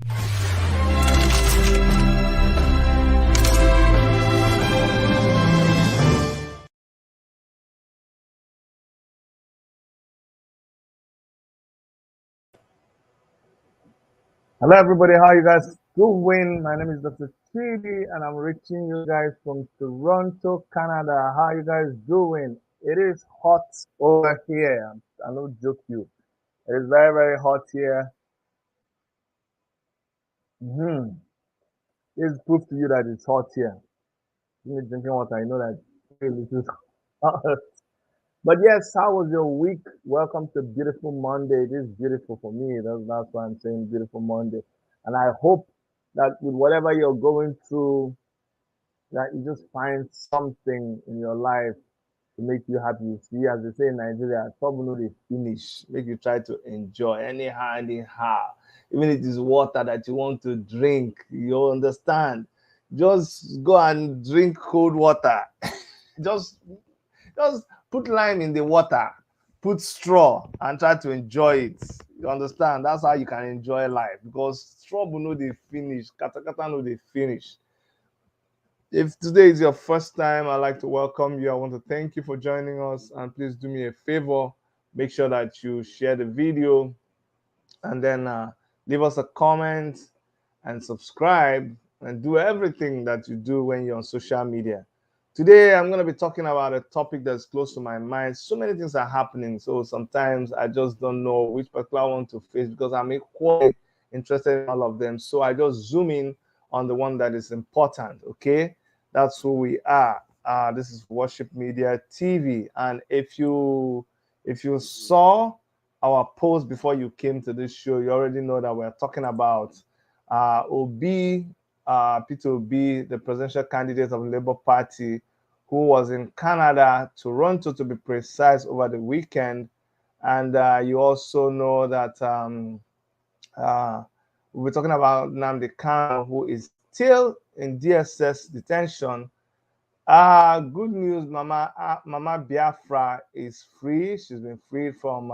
Hello, everybody. How you guys doing? My name is Dr. Chidi, and I'm reaching you guys from Toronto, Canada. How you guys doing? It is hot over here. I don't joke you. It is very, very hot here. This proves to you that it's hot here. Give me drinking water. I know that really this is hot. But yes, how was your week? Welcome to Beautiful Monday. It is beautiful for me. That's why I'm saying Beautiful Monday. And I hope that with whatever you're going through, that you just find something in your life to make you happy. See, as they say in Nigeria, trouble no dey finish. Make you try to enjoy anyhow. Even if it is water that you want to drink, you understand. Just go and drink cold water. just just put lime in the water, put straw, and try to enjoy it. You understand? That's how you can enjoy life, because trouble no dey finish, katakata no dey finish. If today is your first time, I'd like to welcome you. I want to thank you for joining us, and please do me a favor. Make sure that you share the video and then leave us a comment and subscribe and do everything that you do when you're on social media. Today, I'm going to be talking about a topic that's close to my mind. So many things are happening, so sometimes I just don't know which particular one to face because I'm equally interested in all of them. So I just zoom in on the one that is important, okay? That's who we are. This is Worship Media TV. And if you saw our post before you came to this show, you already know that we're talking about Obi, Peter Obi, the presidential candidate of the Labour Party, who was in Canada, Toronto to be precise, over the weekend. And you also know that we're talking about Nnamdi Kanu, who is still in DSS detention. Good news, Mama Biafra is free. She's been freed from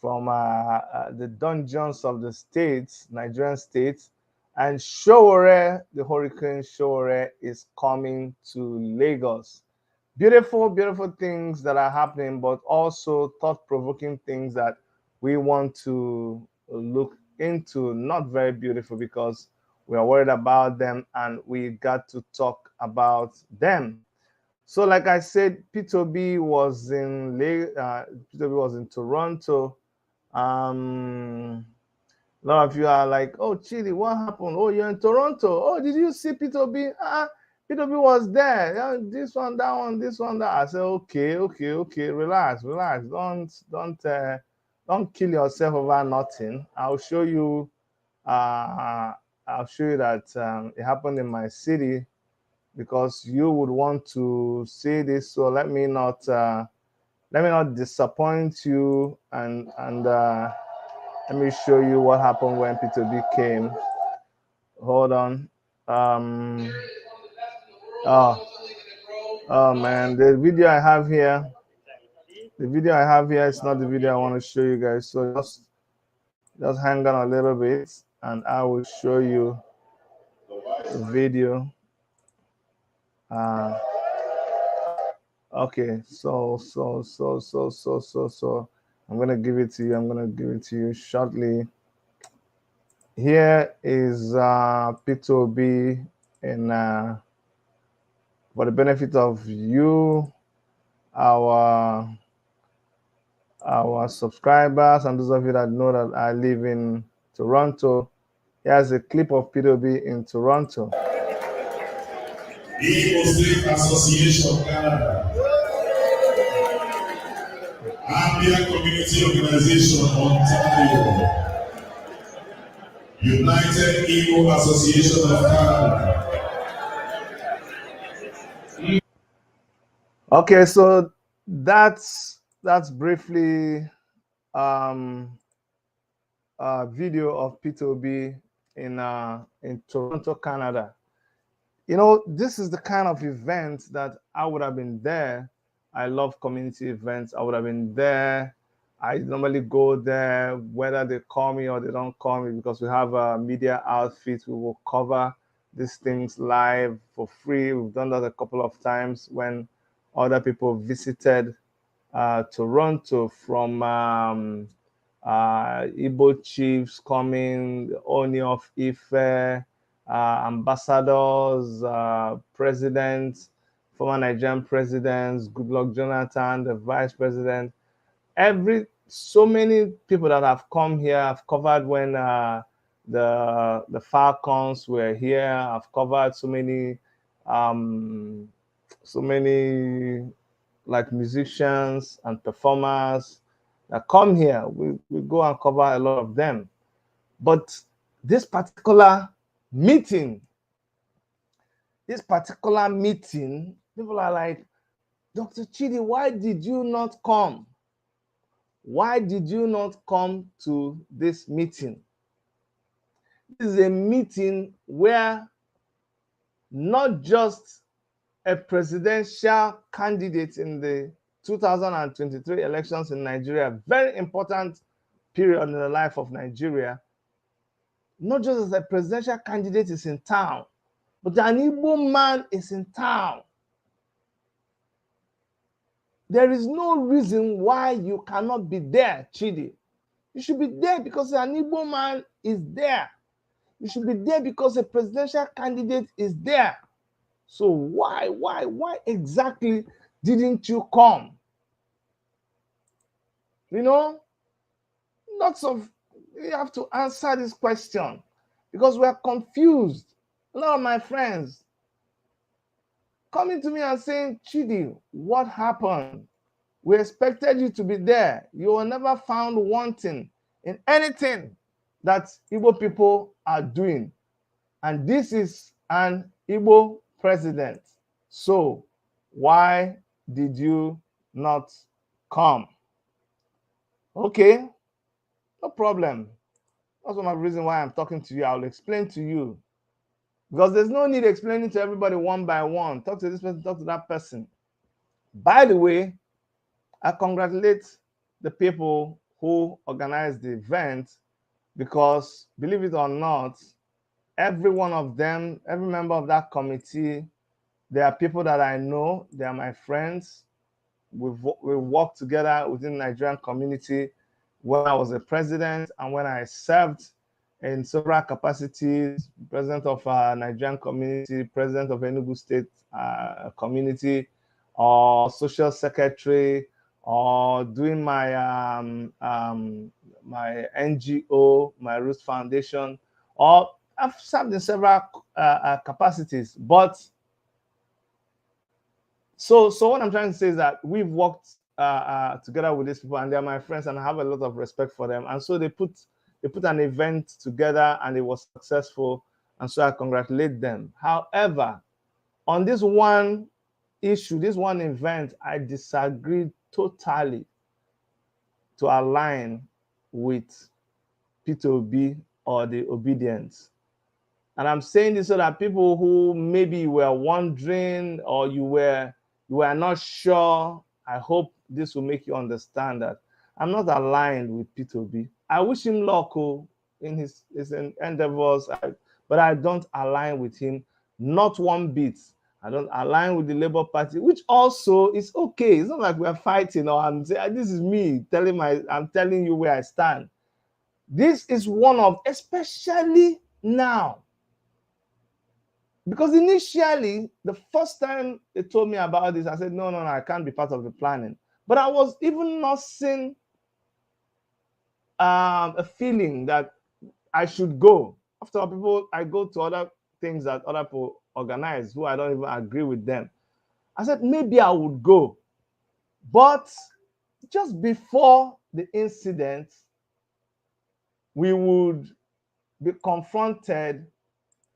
the dungeons of the states, Nigerian states. And Sowore, the Hurricane Sowore, is coming to Lagos. Beautiful, beautiful things that are happening, but also thought-provoking things that we want to look into. Not very beautiful because we are worried about them and we got to talk about them. So, like I said, Peter Obi was in Toronto. A lot of you are like, "Oh, Chidi, what happened? Oh, you're in Toronto. Oh, did you see Peter Obi? Peter Obi was there. Yeah, this one, that one, this one, that." I said, okay, relax. Don't kill yourself over nothing. I'll show you that it happened in my city, because you would want to see this. So let me not disappoint you, and let me show you what happened when Peter B came. Hold on. Oh man, the video I have here is not the video I want to show you guys. So just hang on a little bit and I will show you the video. Okay, so I'm gonna give it to you shortly. Here is Peter Obi, and for the benefit of you, our subscribers, and those of you that know that I live in Toronto, here's a clip of Peter Obi in Toronto. The Muslim Association of Canada, Ambient Community Organization Ontario, United Igbo Association of Canada. Okay, so that's briefly a video of Peter Obi in Toronto, Canada. You know, this is the kind of event that I would have been there. I love community events. I would have been there. I normally go there, whether they call me or they don't call me, because we have a media outfit. We will cover these things live for free. We've done that a couple of times when other people visited Toronto, from Igbo chiefs coming, Oni of Ife, ambassadors, presidents, former Nigerian presidents, Goodluck Jonathan, the vice president. So many people that have come here. I've covered when the Falcons were here. I've covered so many like musicians and performers that come here. We go and cover a lot of them. But this particular meeting, people are like, Dr. Chidi, why did you not come? Why did you not come to this meeting? This is a meeting where not just a presidential candidate in the 2023 elections in Nigeria, very important period in the life of Nigeria, not just as a presidential candidate is in town, but an Igbo man is in town. There is no reason why you cannot be there, Chidi. You should be there because an Igbo man is there. You should be there because a presidential candidate is there. So why exactly didn't you come? You know, you have to answer this question because we are confused. A lot of my friends coming to me and saying, Chidi, what happened? We expected you to be there. You were never found wanting in anything that Igbo people are doing. And this is an Igbo president. So why did you not come? Okay, no problem. That's one of the reasons why I'm talking to you. I'll explain to you. Because there's no need explaining to everybody one by one. Talk to this person, talk to that person. By the way, I congratulate the people who organized the event, because believe it or not, every one of them, every member of that committee, they are people that I know. They are my friends. We worked together within the Nigerian community when I was a president and when I served in several capacities, president of Nigerian community, president of Enugu State community, or social secretary, or doing my my NGO, my Roots Foundation, or I've served in several capacities. But so what I'm trying to say is that we've worked together with these people, and they're my friends, and I have a lot of respect for them. And so they put an event together, and it was successful, and so I congratulate them. However, on this one issue, this one event, I disagreed totally to align with Peter Obi or the obedience. And I'm saying this so that people who maybe were wondering or you were not sure, I hope this will make you understand that I'm not aligned with Peter Obi. I wish him luck in his endeavors, but I don't align with him, not one bit. I don't align with the Labour Party, which also is okay. It's not like we're fighting or I'm saying this is me I'm telling you where I stand. This is one of, especially now, because initially, the first time they told me about this, I said, no, I can't be part of the planning. But I was even not seeing a feeling that I should go. After all, I go to other things that other people organize who I don't even agree with them. I said, maybe I would go. But just before the incident, we would be confronted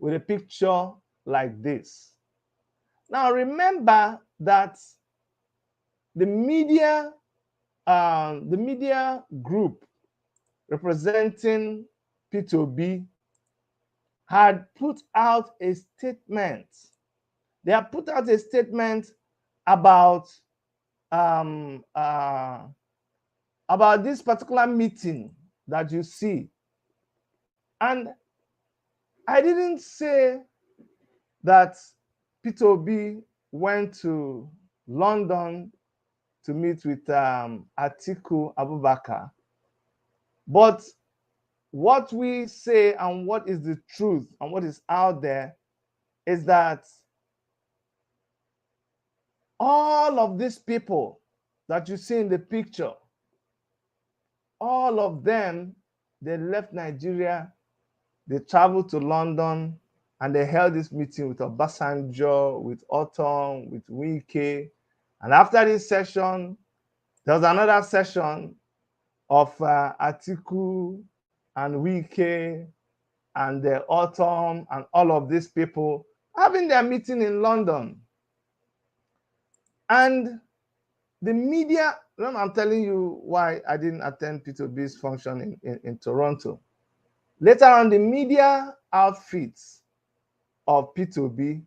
with a picture like this. Now, remember that the media group representing Peter Obi had put out a statement. They have put out a statement about about this particular meeting that you see. And I didn't say that Peter Obi went to London to meet with Atiku Abubakar. But what we say and what is the truth and what is out there is that all of these people that you see in the picture, all of them, they left Nigeria, they traveled to London, and they held this meeting with Obasanjo, with Otom, with Wike. And after this session, there was another session of Atiku and Wike and the Otom and all of these people having their meeting in London. And the media, I'm telling you why I didn't attend Peter Obi's function in Toronto. Later on, the media outfits of Peter Obi,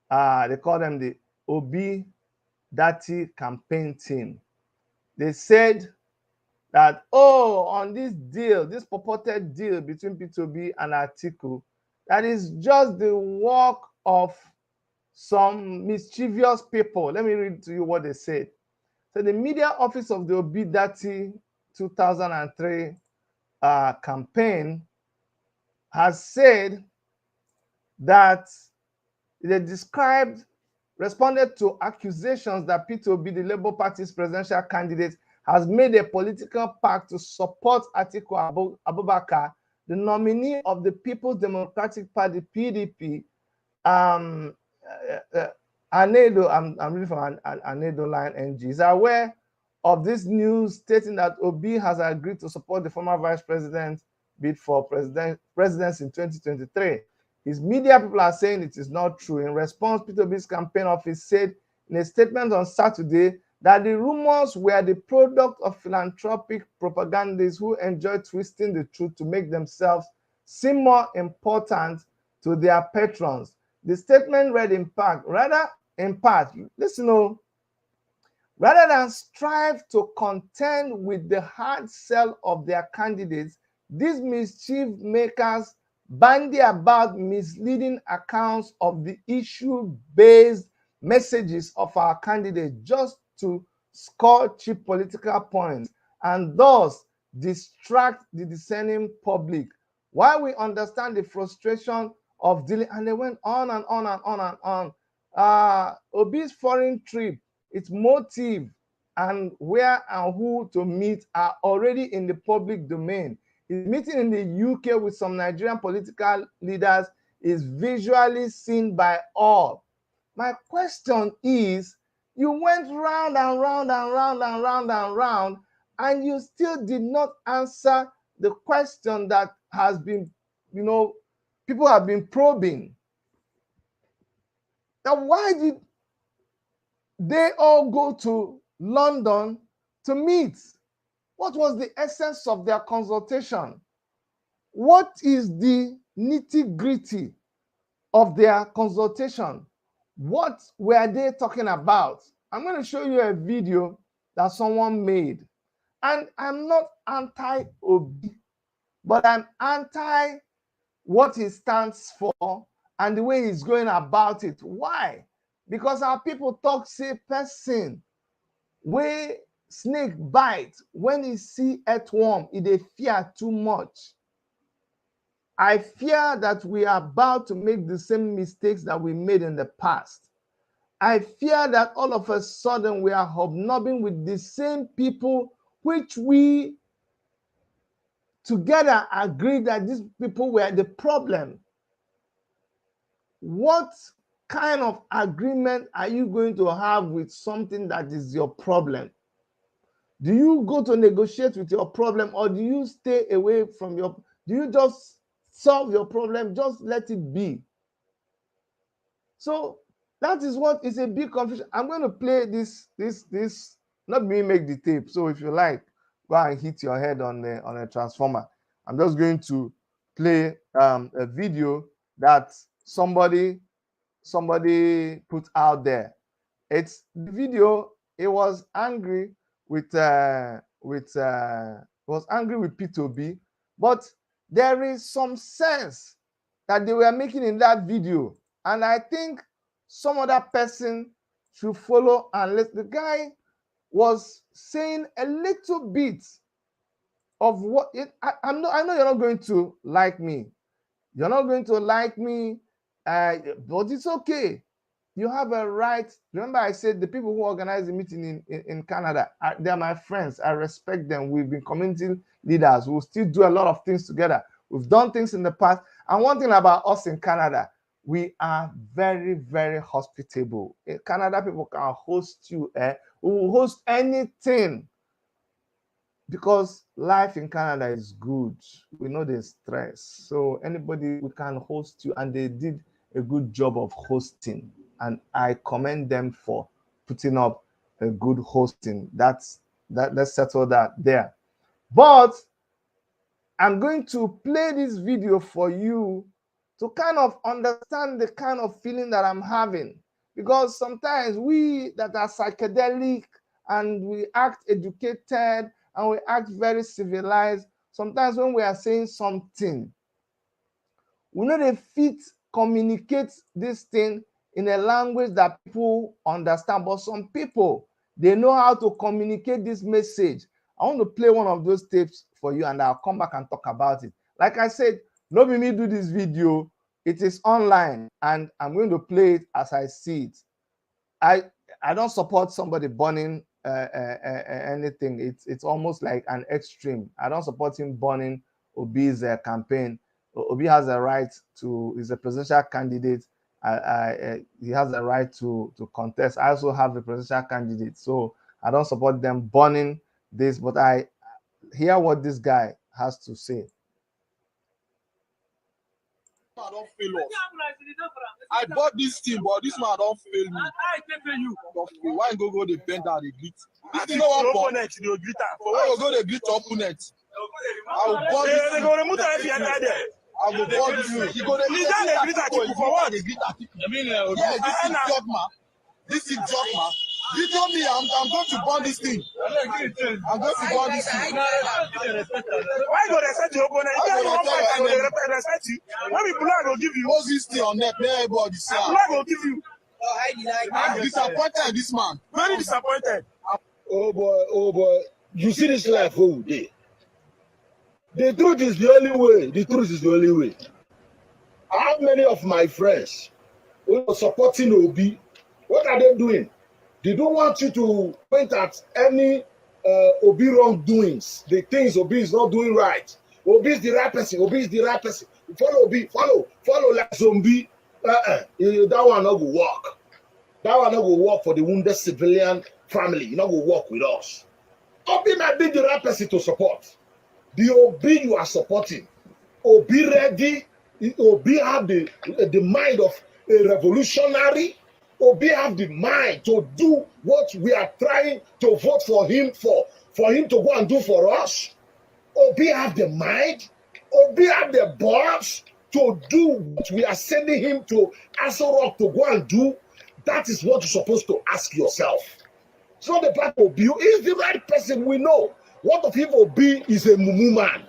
they call them the Obi Dati campaign team. They said that, oh, on this deal, this purported deal between Peter Obi and Atiku, that is just the work of some mischievous people. Let me read to you what they said. So the media office of the Obi Dati 2003 campaign has said that they responded to accusations that Peter Obi, the Labour Party's presidential candidate, has made a political pact to support Atiku Abubakar, the nominee of the People's Democratic Party, PDP, Anedo, I'm reading from Anedo Line NG, is aware of this news stating that Obi has agreed to support the former vice president bid for presidency in 2023. His media people are saying it is not true. In response, Peter Obi's campaign office said in a statement on Saturday that the rumors were the product of philanthropic propagandists who enjoy twisting the truth to make themselves seem more important to their patrons. The statement read in part, listen, rather than strive to contend with the hard sell of their candidates, these mischief makers bandy about misleading accounts of the issue-based messages of our candidates just to score cheap political points and thus distract the discerning public. While we understand the frustration of dealing, and they went on and on and on and on. Obi's foreign trip, its motive, and where and who to meet are already in the public domain. His meeting in the UK with some Nigerian political leaders is visually seen by all. My question is, you went round and round and round and round and round, and you still did not answer the question that has been, people have been probing. Now, why did they all go to London to meet? What was the essence of their consultation? What is the nitty-gritty of their consultation? What were they talking about? I'm going to show you a video that someone made. And I'm not anti-Obi, but I'm anti what he stands for and the way he's going about it. Why? Because our people talk, say, person, where snake bite, when he see earthworm, they fear too much. I fear that we are about to make the same mistakes that we made in the past. I fear that all of a sudden we are hobnobbing with the same people which we together agreed that these people were the problem. What kind of agreement are you going to have with something that is your problem? Do you go to negotiate with your problem, or do you stay away from do you just solve your problem, just let it be? So that is what is a big confusion. I'm going to play this, not me make the tape. So if you like, go and hit your head on a transformer. I'm just going to play a video that somebody put out there. It's the video. He was angry with was angry with Peter Obi, but there is some sense that they were making in that video, and I think some other person should follow and let. The guy was saying a little bit of what it, I know you're not going to like me. You're not going to like me, but it's okay. You have a right. Remember, I said the people who organize the meeting in Canada, they're my friends. I respect them. We've been community leaders. We'll still do a lot of things together. We've done things in the past. And one thing about us in Canada, we are very, very hospitable. In Canada, people can host you. We will host anything because life in Canada is good. We know the stress. So anybody, we can host you. And they did a good job of hosting. And I commend them for putting up a good hosting. Let's settle that there. But I'm going to play this video for you to kind of understand the kind of feeling that I'm having. Because sometimes we that are psychedelic and we act educated and we act very civilized, sometimes when we are saying something, we know they fit communicate this thing in a language that people understand. But some people, they know how to communicate this message. I want to play one of those tapes for you and I'll come back and talk about it. Like I said, no be me do this video. It is online and I'm going to play it as I see it. I don't support somebody burning anything. It's almost like an extreme. I don't support him burning Obi's campaign. Obi has a right to, he's a presidential candidate. He has a right to contest. I also have a presidential candidate, so I don't support them burning this, but I hear what this guy has to say. I don't fail us. I bought this thing, but this man don't fail me. Why go the bend out the grit? You know what? Why go the grit opponent? I will bought this thing. I will bought this thing. You go the grit Atiku for what? The grit Atiku. Yeah, this is Jogma. This is Jogma. You told me I'm going to burn this thing. I'm going to burn this thing. Why go respect your opponent? If you want fight, I will respect you. When people will give you. What's this thing on net? Everybody say. People will give you. I'm disappointed in this man. Very disappointed. Oh boy. You see this life over there. The truth is the only way. The truth is the only way. How many of my friends who are supporting Obi, what are they doing? They don't want you to point at any Obi wrongdoings, the things Obi is not doing right. Obi is the right person. Obi is the right person. Follow Obi. Follow like zombie. That one not will work. That one not will work for the wounded civilian family. You know, will work with us. Obi might be the right person to support. The Obi you are supporting, Obi ready. Obi have the mind of a revolutionary. Obi have the mind to do what we are trying to vote for him for him to go and do for us. Obi have the mind. Obi have the balls to do what we are sending him to Aso Rock to go and do. That is what you're supposed to ask yourself. It's not the part of Obi. He's the right person, we know. What if Obi is a mumu man?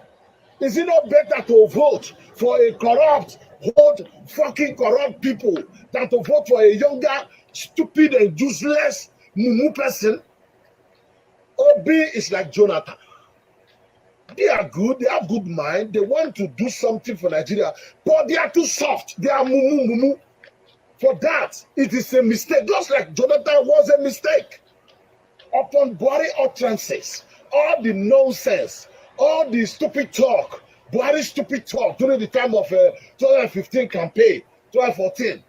Is it not better to vote for a corrupt, old, fucking corrupt people than to vote for a younger, stupid and useless mumu person? Obi is like Jonathan. They are good, they have good mind, they want to do something for Nigeria, but they are too soft. They are mumu. For that, it is a mistake, just like Jonathan was a mistake. Upon Buhari utterances, all the nonsense, all the stupid talk, Buhari stupid talk during the time of 2015 campaign, 2014.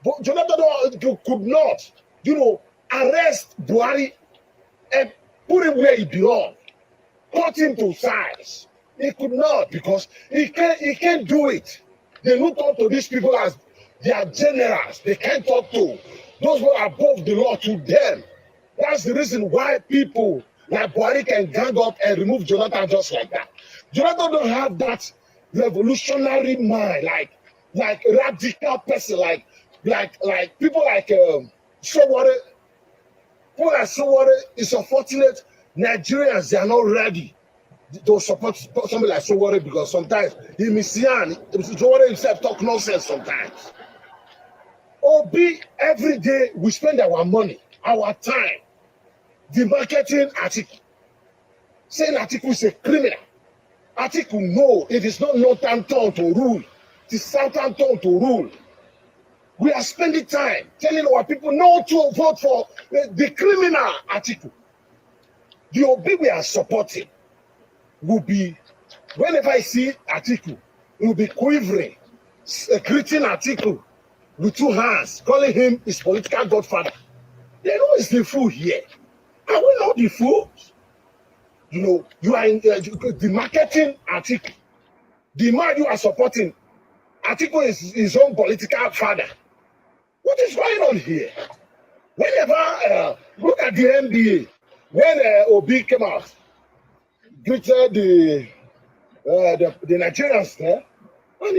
But Jonathan could not, arrest Buhari and put him where he belonged, cut him to size. He could not, because he can't do it. They look up to these people as their generals. They can't talk to those who are above the law to them. That's the reason why people like Buhari can gang up and remove Jonathan just like that. Jonathan don't have that revolutionary mind, like radical person, like people like Sowore. People like Sowore is unfortunate. Nigerians, they are not ready to support somebody like Sowore because sometimes he Messian, Sowore himself talk nonsense sometimes. Obi, every day we spend our money, our time, demarketing Atiku, saying Atiku is a criminal. Atiku, no, it is not northern turn to rule. It is southern turn to rule. We are spending time telling our people not to vote for the criminal Atiku. The Obi we are supporting will be, whenever I see Atiku, he will be quivering, greeting Atiku with two hands, calling him his political godfather. They know it's the fool here. Are we not the fools? You know, you are in the marketing Atiku. The man you are supporting, Atiku is his own political father. What is going on here? Whenever, look at the NBA, when Obi came out, greeted the Nigerians there, and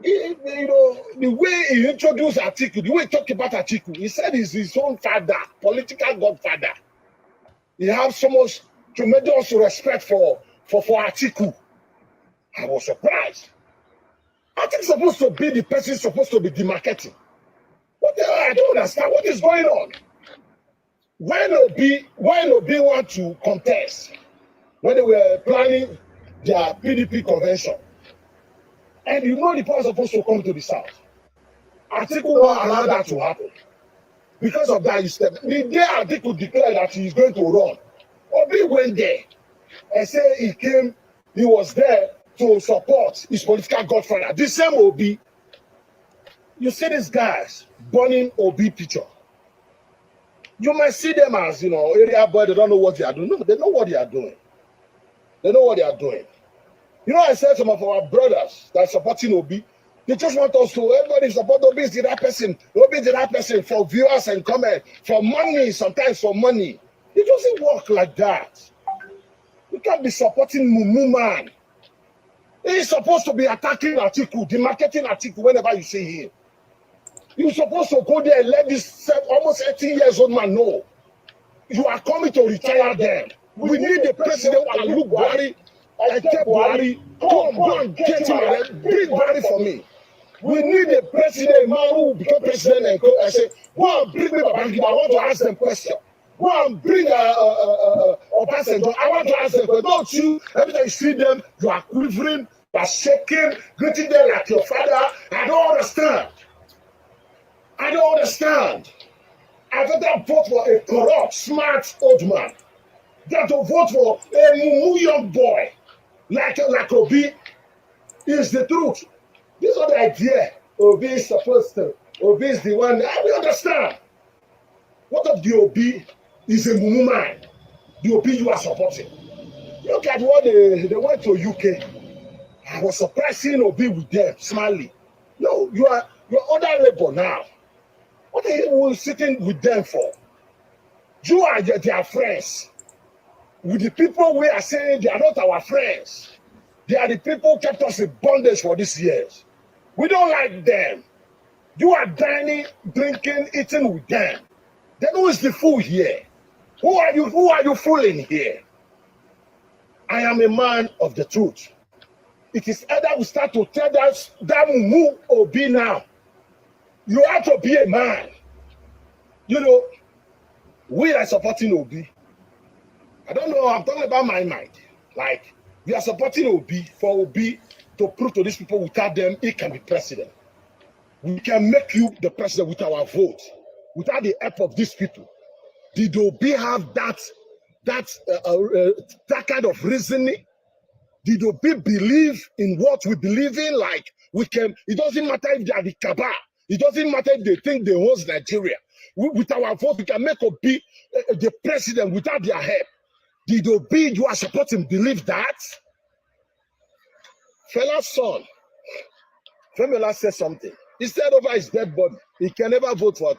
you know, the way he introduced Atiku, the way he talked about Atiku, he said he's his own father, political godfather. He has so much tremendous respect for Atiku. I was surprised. Atiku is supposed to be the person supposed to be demarketing. What the hell? I don't understand what is going on. When Obi want to contest, when they were planning their PDP convention, and you know the person supposed to come to the south, Atiku won't allow that to happen. Because of that, the day Atiku declared that he is going to run, Obi went there and said he was there to support his political godfather. The same Obi, you see these guys burning Obi picture. You might see them as, you know, area boy, they don't know what they are doing. No, they know what they are doing. They know what they are doing. You know, I said some of our brothers that are supporting Obi, they just want us to, everybody support Obi is the right person. Obi is the right person for viewers and comment, for money, sometimes for money. It doesn't work like that. You can't be supporting Mumu man. He's supposed to be attacking Atiku, demarketing Atiku whenever you see him. You're supposed to go there and let this almost 18 years old man know you are coming to retire them. We need the president who look Buhari. I tell Buhari, go and get him and bring Buhari for me. We need the president, man who will become president and go. I say, go and bring me Babangida. I want to ask them questions. Go and bring Obasanjo. I want to ask them questions. Don't you, every time you see them, you are quivering, you are shaking, greeting them like your father. I don't understand. I don't understand. I'd rather vote for a corrupt, smart old man than to vote for a mumu young boy like Obi. Is the truth. This is the idea. Obi is supposed to. Obi is the one. I will understand. What of the Obi is a mumu man? The Obi you are supporting. Look at what they went to UK. I was surprised seeing Obi with them, smiling. No, you're other labor now. What are you sitting with them for? You are their friends. With the people we are saying they are not our friends. They are the people who kept us in bondage for these years. We don't like them. You are dining, drinking, eating with them. Then who is the fool here? Who are you fooling here? I am a man of the truth. It is either we start to tell that Mumu Obi now. You have to be a man. You know, we are supporting Obi. I don't know, I'm talking about my mind. Like, we are supporting Obi for Obi to prove to these people without them, he can be president. We can make you the president with our vote, without the help of these people. Did Obi have that kind of reasoning? Did Obi believe in what we believe in? Like, we can, it doesn't matter if they are the cabal. It doesn't matter if they think they host Nigeria. With our vote, we can make Obi the president without their help. Did Obi, you are supporting, believe that? Fella's son, Femela said something. He said over his dead body, he can never vote for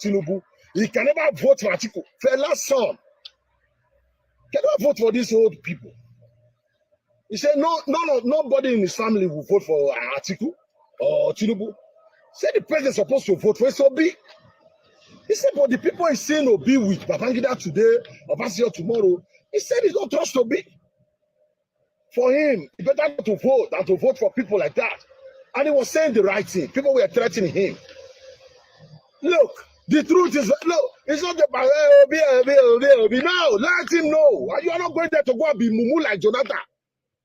Tinubu. He can never vote for Atiku. Fella's son can never vote for these old people. He said, nobody in his family will vote for Atiku or Tinubu. Said the president is supposed to vote for Obi. He said, but the people he's seeing Obi with Babangida today, Obasanjo tomorrow, He said he don't trust Obi. For him, it's better not to vote than to vote for people like that. And he was saying the right thing. People were threatening him. Look, the truth is, look, it's not about Obi. No, let him know. You are not going there to go and be mumu like Jonathan.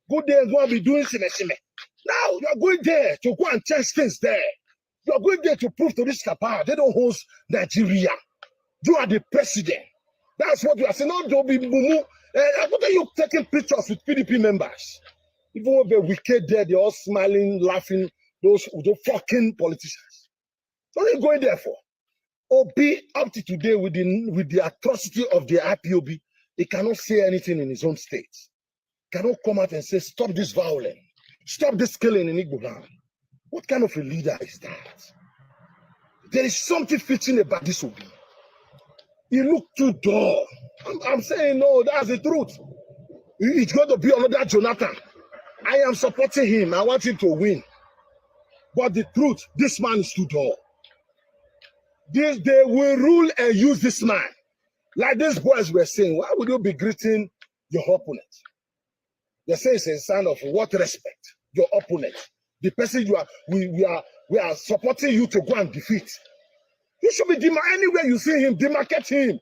Go there and go and be doing sime. Now, you are going there to go and test things there. You are going there to prove to this Kappa they don't host Nigeria. You are the president. That's what you are saying. Not to be mumu. What are you taking pictures with PDP members? Even when they're wicked there, they're all smiling, laughing, those fucking politicians. What are you going there for? Obi, up to today, with the atrocity of the IPOB, he cannot say anything in his own state. He cannot come out and say, stop this violence, stop this killing in Igbo land. What kind of a leader is that? There is something fitting about this Obi. He looked too dull. I'm saying, no, that's the truth. It's going to be another Jonathan. I am supporting him. I want him to win. But the truth, this man is too dull. They will rule and use this man. Like these boys were saying, why would you be greeting your opponent? They say it's a sign of what respect? Your opponent. The person we are supporting you to go and defeat. You should be anywhere you see him, demarcate him.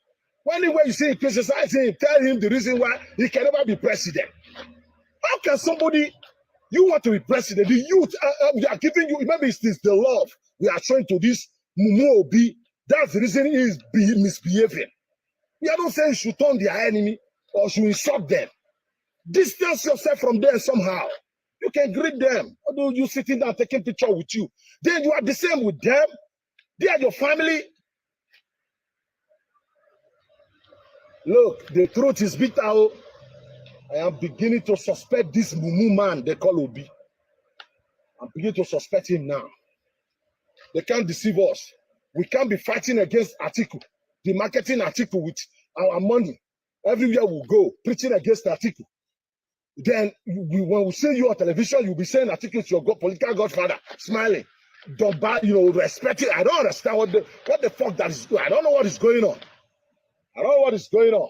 Anywhere you see him, criticize him, tell him the reason why he can never be president. How can somebody, you want to be president, the youth, we are giving you, maybe it's the love we are showing to this Mumu Obi, that's the reason he is misbehaving. We are not saying you should turn their enemy or should insult them. Distance yourself from them somehow. You can greet them. Although you sitting down taking picture with you. Then you are the same with them. They are your family. Look, the truth is bitter. I am beginning to suspect this Mumu man they call Obi. I'm beginning to suspect him now. They can't deceive us. We can't be fighting against Atiku, the marketing Atiku with our money. Everywhere we go, preaching against Atiku. Then when we see you on television, you'll be saying Atiku is your political godfather, smiling. Don't buy, respect it. I don't understand what the fuck that is. I don't know what is going on. I don't know what is going on.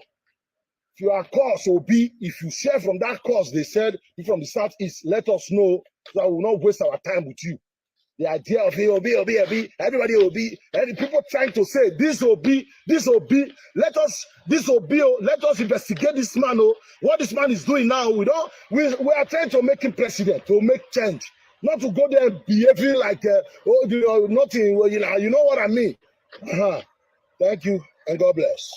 If you are cause Obi, if you share from that cause, they said, from the southeast, let us know so I will not waste our time with you. The idea of Obi, everybody Obi, and people trying to say this Obi, let us investigate this man. What this man is doing now, we are trying to make him president, to make change, not to go there and behaving like nothing. You know what I mean. Thank you and God bless.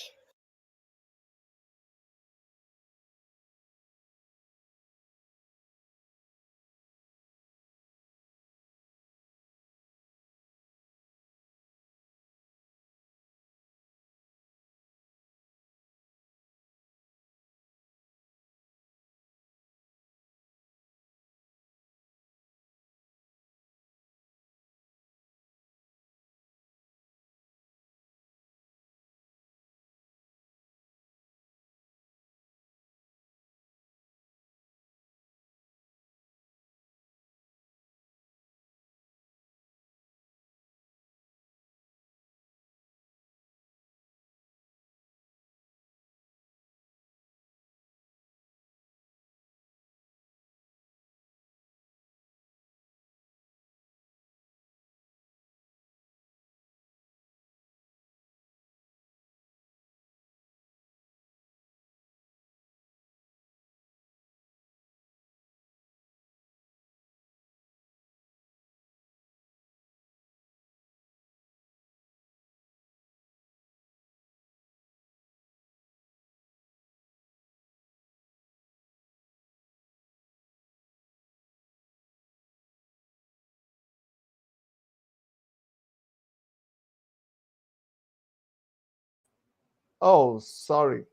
Oh, sorry.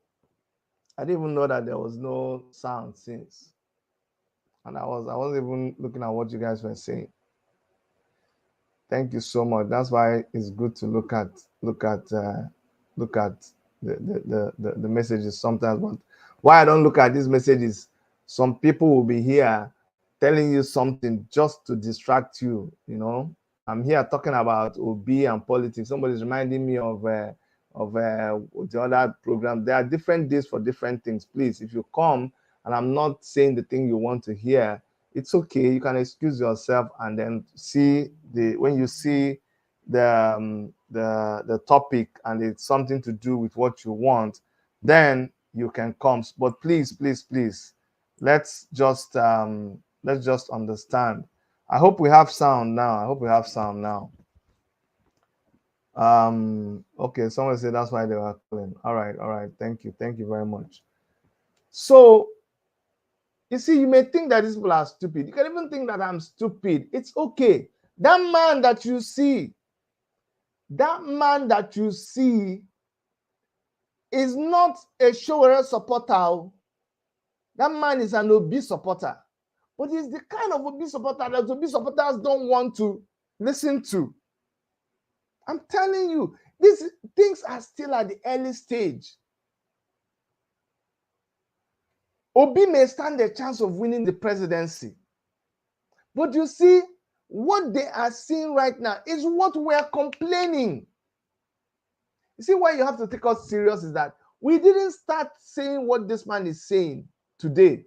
I didn't even know that there was no sound since. And I wasn't even looking at what you guys were saying. Thank you so much. That's why it's good to look at the messages sometimes. But why I don't look at these messages, some people will be here telling you something just to distract you. I'm here talking about Obi and politics. Somebody's reminding me of the other program. There are different days for different things. Please, if you come and I'm not saying the thing you want to hear, it's okay. You can excuse yourself and then see when you see the topic and it's something to do with what you want, then you can come. But please, please, please, let's just understand. I hope we have sound now. Okay, someone said that's why they were calling. All right, thank you very much. So you see, you may think that these people are stupid. You can even think that I'm stupid. It's okay. That man that you see is not a Sowore supporter. That man is an Obi supporter. But he's the kind of Obi supporter that Obi supporters don't want to listen to. I'm telling you, these things are still at the early stage. Obi may stand a chance of winning the presidency. But you see, what they are seeing right now is what we are complaining. You see, why you have to take us serious is that we didn't start saying what this man is saying today.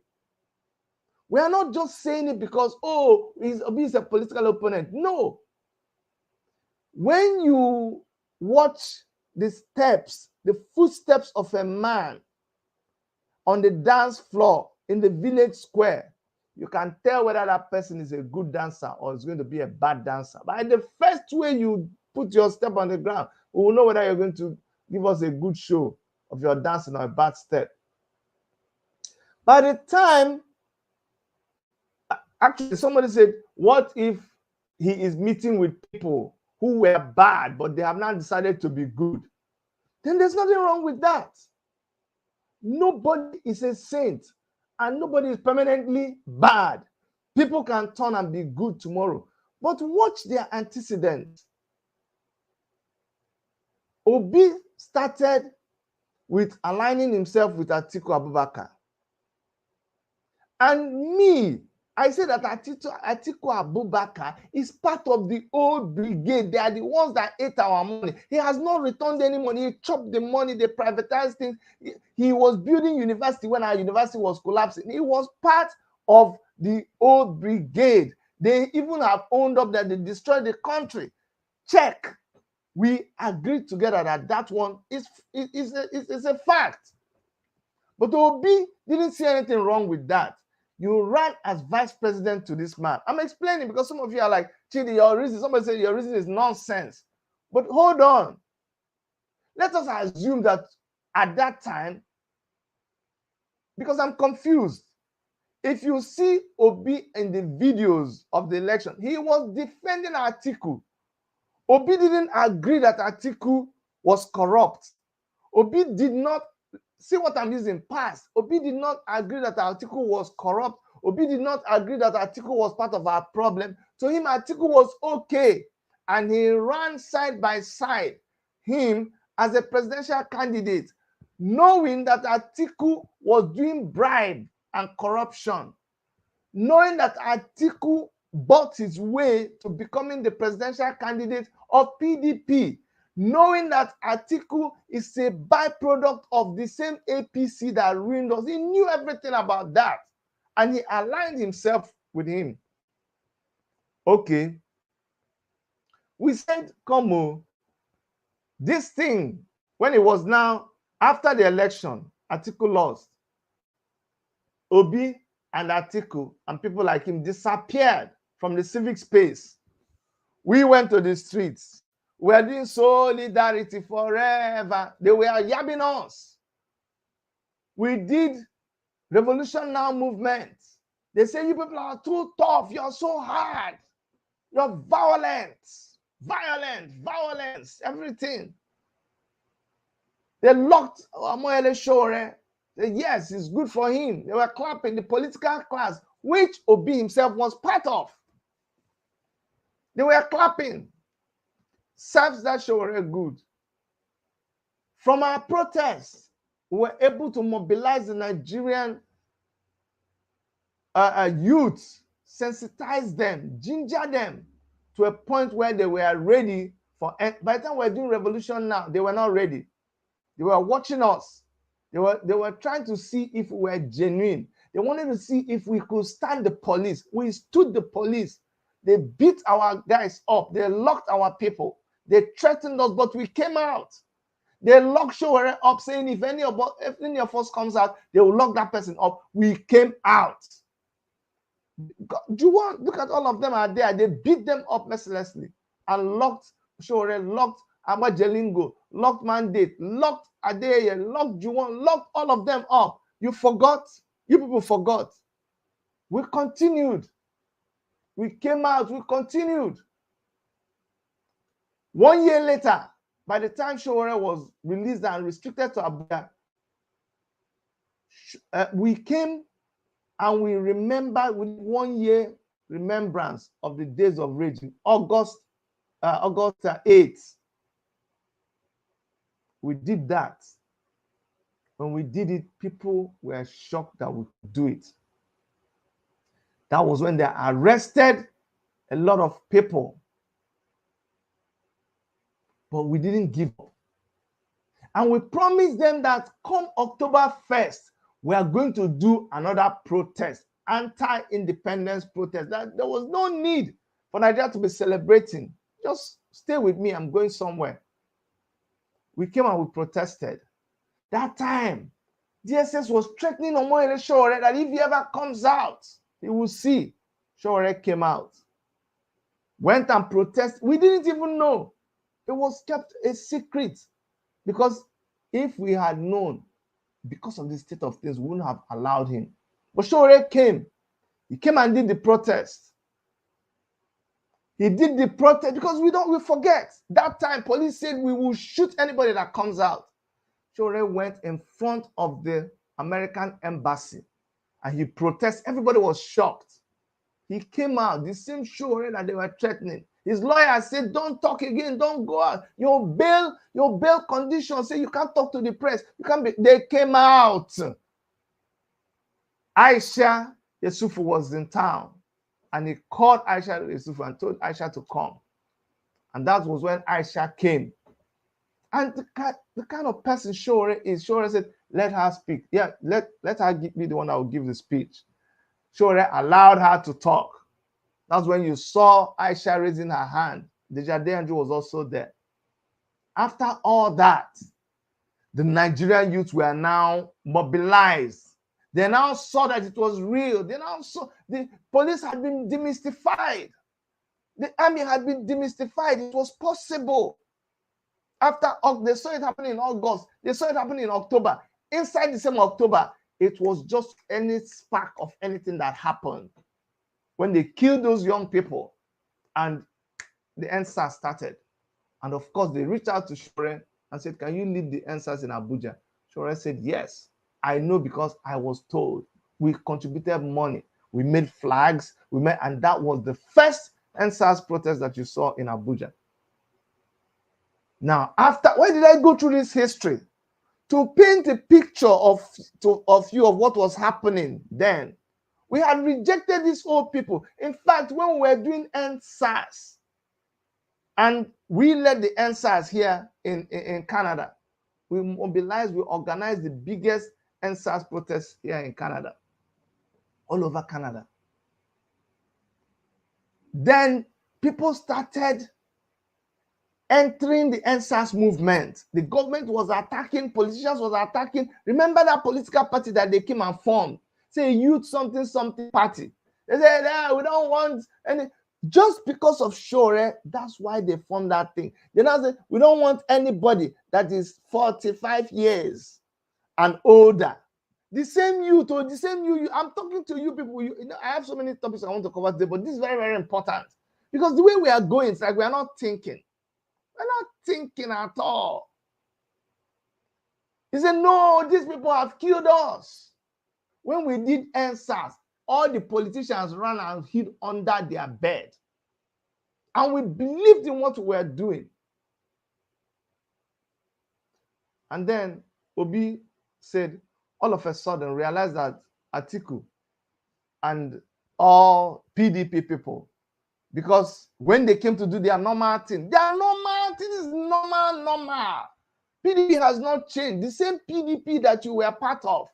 We are not just saying it because, oh, Obi is a political opponent. No. When you watch the footsteps of a man on the dance floor in the village square, you can tell whether that person is a good dancer or is going to be a bad dancer. By the first way you put your step on the ground, we will know whether you're going to give us a good show of your dancing or a bad step. By the time, actually, somebody said, what if he is meeting with people who were bad, but they have now decided to be good? Then there's nothing wrong with that. Nobody is a saint and nobody is permanently bad. People can turn and be good tomorrow. But watch their antecedents. Obi started with aligning himself with Atiku Abubakar. And me, I say that Atiku Abubakar is part of the old brigade. They are the ones that ate our money. He has not returned any money. He chopped the money. They privatized things. He was building university when our university was collapsing. He was part of the old brigade. They even have owned up that they destroyed the country. Check. We agreed together that one is a fact. But Obi didn't see anything wrong with that. You ran as vice president to this man. I'm explaining because some of you are like, Chidi, your reason, somebody said your reason is nonsense. But hold on. Let us assume that at that time, because I'm confused, if you see Obi in the videos of the election, he was defending Atiku. Obi didn't agree that Atiku was corrupt. Obi did not, see what I'm using, past. Obi did not agree that Atiku was corrupt. Obi did not agree that Atiku was part of our problem. To him, Atiku was okay. And he ran side by side him as a presidential candidate, knowing that Atiku was doing bribe and corruption, knowing that Atiku bought his way to becoming the presidential candidate of PDP, knowing that Atiku is a byproduct of the same APC that ruined us. He knew everything about that. And he aligned himself with him. Okay. We said, come on. This thing, when it was now, after the election, Atiku lost. Obi and Atiku and people like him disappeared from the civic space. We went to the streets. We are doing solidarity forever. They were yabbing us. We did Revolution Now movement. They say you people are too tough. You're so hard. You're violent. Violence, everything. They locked Omoyele Sowore. Yes, it's good for him. They were clapping the political class, which Obi himself was part of. They were clapping. Serves that Sowore good. From our protests, we were able to mobilize the Nigerian youth, sensitize them, ginger them to a point where they were ready for. By the time we were doing Revolution Now, they were not ready. They were watching us. They were trying to see if we were genuine. They wanted to see if we could stand the police. We stood the police. They beat our guys up. They locked our people. They threatened us, but we came out. They locked Sowore up, saying if any of us comes out, they will lock that person up. We came out. Look at all of them are there. They beat them up mercilessly and locked Sowore, locked Amajelingo, locked Mandate, locked Adeye, locked Juwon, locked all of them up. You forgot? You people forgot. We continued. We came out, we continued. 1 year later, by the time Sowore was released and restricted to Abuja, we came and we remember with 1 year remembrance of the days of raging, August 8th. We did that. When we did it, people were shocked that we could do it. That was when they arrested a lot of people. But we didn't give up. And we promised them that come October 1st, we are going to do another protest, anti-independence protest. That there was no need for Nigeria to be celebrating. Just stay with me, I'm going somewhere. We came and we protested. That time, DSS was threatening Omoyele Sowore that if he ever comes out, he will see. Sowore came out. Went and protested. We didn't even know. It was kept a secret. Because if we had known, because of the state of things, we wouldn't have allowed him. But Sowore came. He came and did the protest. He did the protest because we forget. That time, police said we will shoot anybody that comes out. Sowore went in front of the American embassy and he protested. Everybody was shocked. He came out, the same Sowore that they were threatening. His lawyer said, don't talk again, don't go out. Your bail conditions say you can't talk to the press. You can't be. They came out. Aisha Yesufu was in town and he called Aisha Yesufu and told Aisha to come. And that was when Aisha came. And the kind of person Sowore is, Sowore said, let her speak. Yeah, let her be the one that will give the speech. Sowore allowed her to talk. That's when you saw Aisha raising her hand. Dejade Andrew was also there. After all that, the Nigerian youth were now mobilized. They now saw that it was real. They now saw the police had been demystified. The army had been demystified. It was possible. After they saw it happening in August, they saw it happening in October. Inside the same October, it was just any spark of anything that happened. When they killed those young people and the EndSARS started. And of course, they reached out to Sowore and said, can you lead the EndSARS in Abuja? Sowore said, yes, I know because I was told. We contributed money. We made flags. And that was the first EndSARS protest that you saw in Abuja. Now, why did I go through this history? To paint a picture of you of what was happening then. We had rejected these old people. In fact, when we were doing EndSARS, and we led the EndSARS here in Canada, we mobilized, we organized the biggest EndSARS protest here in Canada, all over Canada. Then people started entering the EndSARS movement. The government was attacking, politicians was attacking. Remember that political party that they came and formed? Say youth something party. They said, we don't want any. Just because of Sowore, that's why they formed that thing. They now say, we don't want anybody that is 45 years and older. The same youth, or the same you. I'm talking to you people. I have so many topics I want to cover today, but this is very, very important. Because the way we are going, it's like we are not thinking. We're not thinking at all. He said, no, these people have killed us. When we did EndSARS, all the politicians ran and hid under their bed. And we believed in what we were doing. And then Obi said, all of a sudden, realized that Atiku and all PDP people, because when they came to do their normal thing is normal. PDP has not changed. The same PDP that you were part of,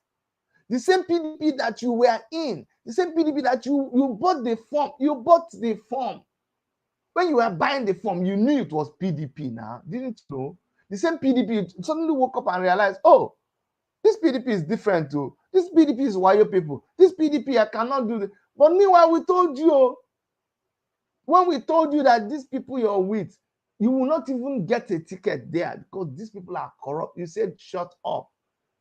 the same PDP that you were in, the same PDP that you bought the form. You bought the form. When you were buying the form, you knew it was PDP now, didn't you know? The same PDP suddenly woke up and realized, oh, this PDP is different too. This PDP is Wayo people. This PDP, I cannot do this. But meanwhile, we told you, when we told you that these people you're with, you will not even get a ticket there because these people are corrupt. You said, shut up.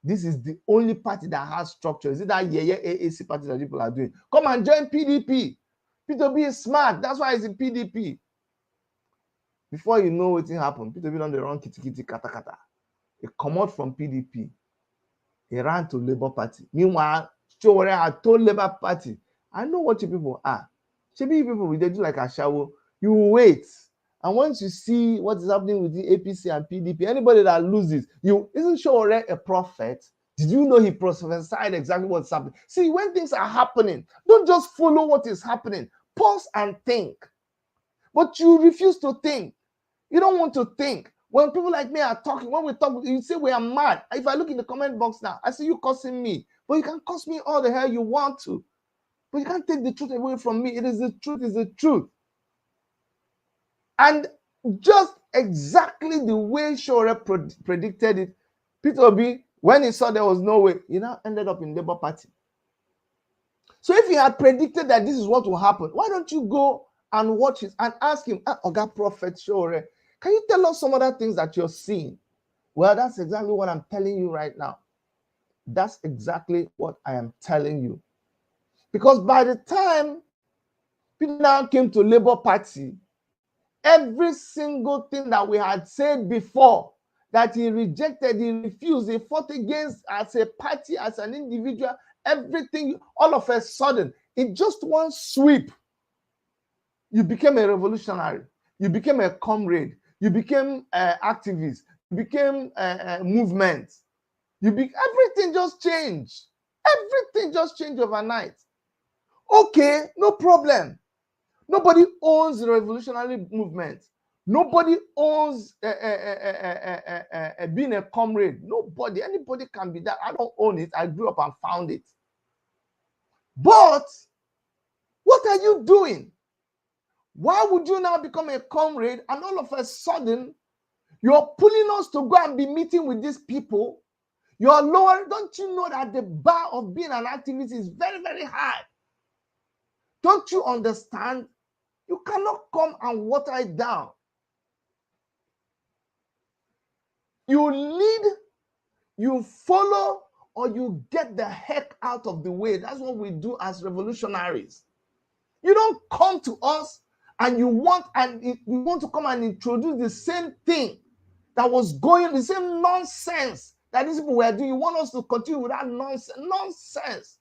This is the only party that has structure. Is it that AAC party that people are doing? Come and join PDP. Peter Obi is smart. That's why he's in PDP. Before you know what happened, Peter Obi on the run kitty kata kata. He come out from PDP. He ran to Labour Party. Meanwhile, Sowore had told Labour Party, I know what you people are. Maybe you people, they do like a shower. You wait. And once you see what is happening with the APC and PDP, anybody that loses, isn't Sowore a prophet? Did you know he prophesied exactly what's happening? See, when things are happening, don't just follow what is happening. Pause and think. But you refuse to think. You don't want to think. When people like me are talking, when we talk, you say we are mad. If I look in the comment box now, I see you cursing me. But you can curse me all the hell you want to. But you can't take the truth away from me. It is the truth, is the truth. And just exactly the way Sowore predicted it, Peter Obi, when he saw there was no way, he now ended up in Labour Party. So if he had predicted that this is what will happen, why don't you go and watch it and ask him, Oga Prophet Sowore, can you tell us some other things that you're seeing? Well, that's exactly what I'm telling you right now. That's exactly what I am telling you. Because by the time Peter now came to Labour Party, every single thing that we had said before, that he rejected, he refused, he fought against as a party, as an individual, everything, all of a sudden, in just one sweep, you became a revolutionary, you became a comrade, you became an activist, you became a movement. Everything just changed. Everything just changed overnight. Okay, no problem. Nobody owns the revolutionary movement. Nobody owns being a comrade. Nobody. Anybody can be that. I don't own it. I grew up and found it. But what are you doing? Why would you now become a comrade and all of a sudden you're pulling us to go and be meeting with these people? You're lower. Don't you know that the bar of being an activist is very, very high? Don't you understand? You cannot come and water it down. You lead, you follow, or you get the heck out of the way. That's what we do as revolutionaries. You don't come to us and you want to come and introduce the same thing that was going, the same nonsense that these people were doing. You want us to continue with that nonsense.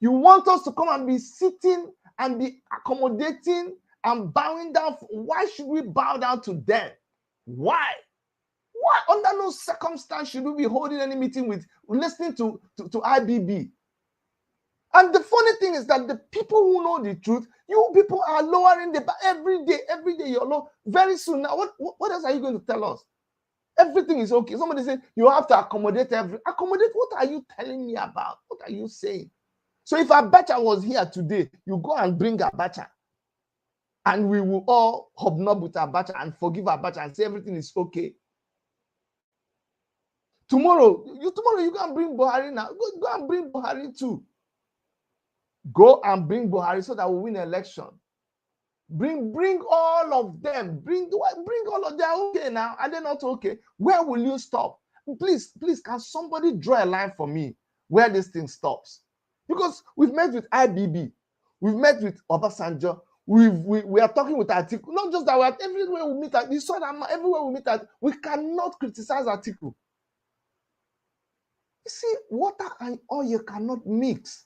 You want us to come and be sitting and be accommodating and bowing down. Why should we bow down to them? Why? Why? Under no circumstance should we be holding any meeting with, listening to IBB. And the funny thing is that the people who know the truth, you people are lowering the bar every day you're low. Very soon now, what else are you going to tell us? Everything is okay. Somebody said you have to accommodate accommodate. What are you telling me about? What are you saying? So if Abacha was here today, you go and bring Abacha, and we will all hobnob with Abacha and forgive Abacha and say everything is okay. Tomorrow you go and bring Buhari now. Go and bring Buhari too. Go and bring Buhari so that we win election. Bring all of them. Bring all of them. Okay now. Are they not okay? Where will you stop? Please, can somebody draw a line for me where this thing stops? Because we've met with IBB, we've met with Obasanjo, we are talking with Atiku. Not just that, we are everywhere we meet. You saw that everywhere we meet. We cannot criticize Atiku. You see, water and oil cannot mix.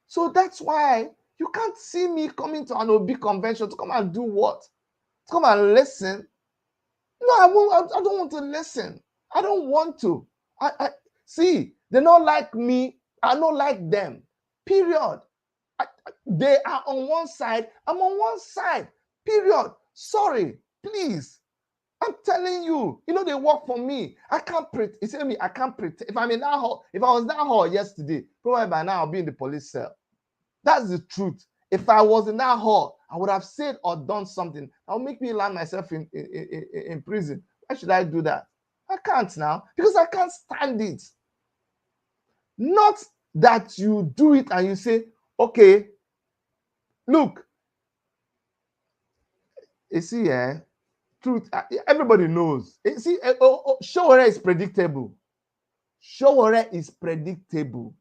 So that's why you can't see me coming to an Obi convention to come and do what? To come and listen. No, I don't want to listen. I don't want to. See, they don't like me. I don't like them. Period. They are on one side. I'm on one side. Period. Sorry. Please. I'm telling you, they work for me. I can't pretend. You see me, I can't pretend. If I'm in that hall, if I was that hall yesterday, probably by now I'll be in the police cell. That's the truth. If I was in that hall, I would have said or done something that would make me land myself in prison. Why should I do that? I can't now because I can't stand it. Not that you do it and you say, okay, look, you see, truth, everybody knows. You see, Sowore is predictable. Sowore is predictable.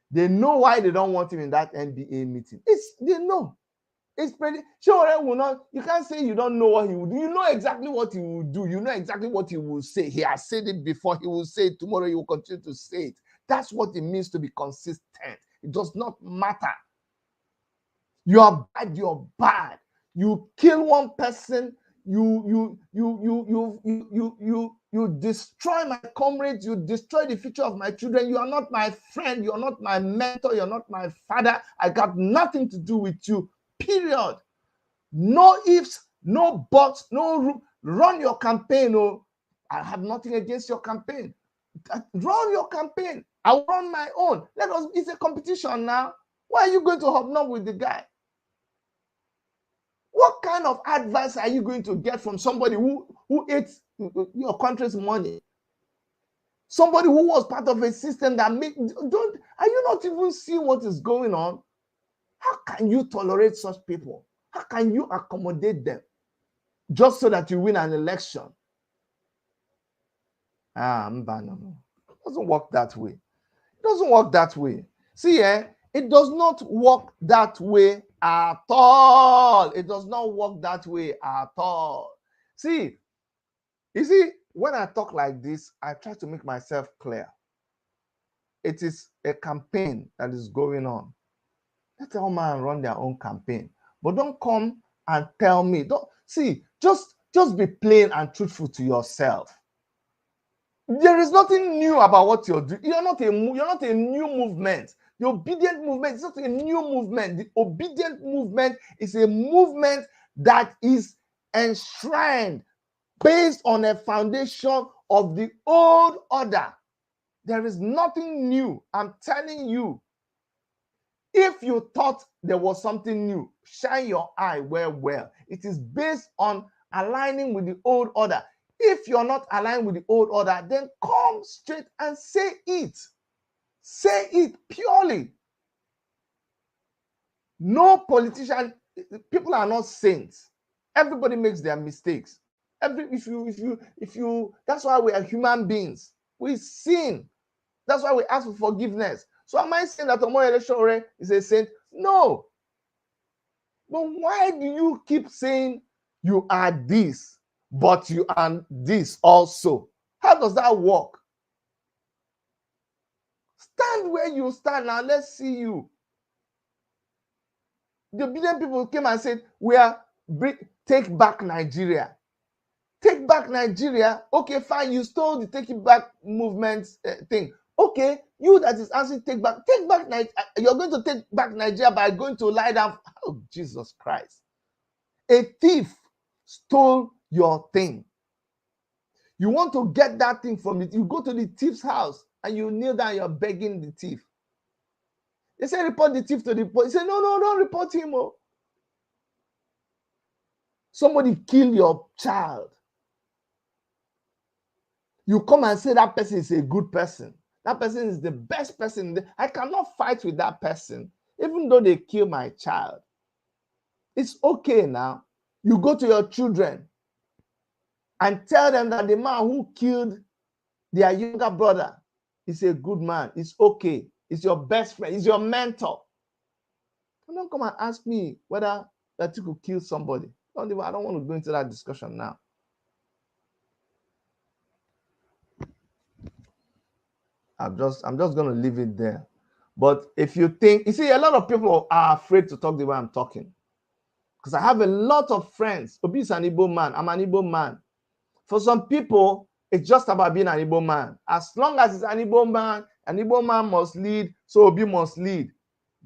They know why they don't want him in that NBA meeting. They know. It's Sowore will not. You can't say you don't know what he will do. You know exactly what he will do. You know exactly what he will say. He has said it before. He will say it tomorrow. He will continue to say it. That's what it means to be consistent. It does not matter. You are bad. You're bad. You kill one person. You destroy my comrades. You destroy the future of my children. You are not my friend. You are not my mentor. You're not my father. I got nothing to do with you. Period. No ifs, no buts, no room. Run your campaign. Oh, I have nothing against your campaign. Run your campaign. I'll run my own. It's a competition now. Why are you going to hobnob with the guy? What kind of advice are you going to get from somebody who ate your country's money? Somebody who was part of a system that are you not even seeing what is going on? How can you tolerate such people? How can you accommodate them just so that you win an election? No. It doesn't work that way. It doesn't work that way. See, it does not work that way at all. It does not work that way at all. See, you see, when I talk like this, I try to make myself clear. It is a campaign that is going on. Let all man run their own campaign. But don't come and tell me. Just be plain and truthful to yourself. There is nothing new about what you're doing. You're not a new movement. The obedient movement is not a new movement. The obedient movement is a movement that is enshrined based on a foundation of the old order. There is nothing new. I'm telling you. If you thought there was something new, shine your eye well. It is based on aligning with the old order. If you're not aligned with the old order, then come straight and say it. Say it purely. No politician, people are not saints. Everybody makes their mistakes. That's why we are human beings. We sin. That's why we ask for forgiveness. So am I saying that Omoyele Sowore is a saint? No. But why do you keep saying you are this, but you are this also? How does that work? Stand where you stand now. Let's see you. The obedient people came and said, take back Nigeria. Take back Nigeria. Okay, fine. You stole the Take It Back movement thing. Okay, you that is answering take back Nigeria. You're going to take back Nigeria by going to lie down. Oh, Jesus Christ. A thief stole your thing. You want to get that thing from it. You go to the thief's house and you kneel down, you're begging the thief. They say, report the thief to the police. He said, no, don't report him. Oh. Somebody killed your child. You come and say that person is a good person. That person is the best person. I cannot fight with that person, even though they kill my child. It's okay now. You go to your children and tell them that the man who killed their younger brother is a good man. It's okay. It's your best friend. It's your mentor. Don't come and ask me whether Atiku killed somebody. I don't want to go into that discussion now. I'm just going to leave it there. But if you think, you see, a lot of people are afraid to talk the way I'm talking. Because I have a lot of friends. Obi is an Igbo man. I'm an Igbo man. For some people, it's just about being an Igbo man. As long as it's an Igbo man must lead, so Obi must lead.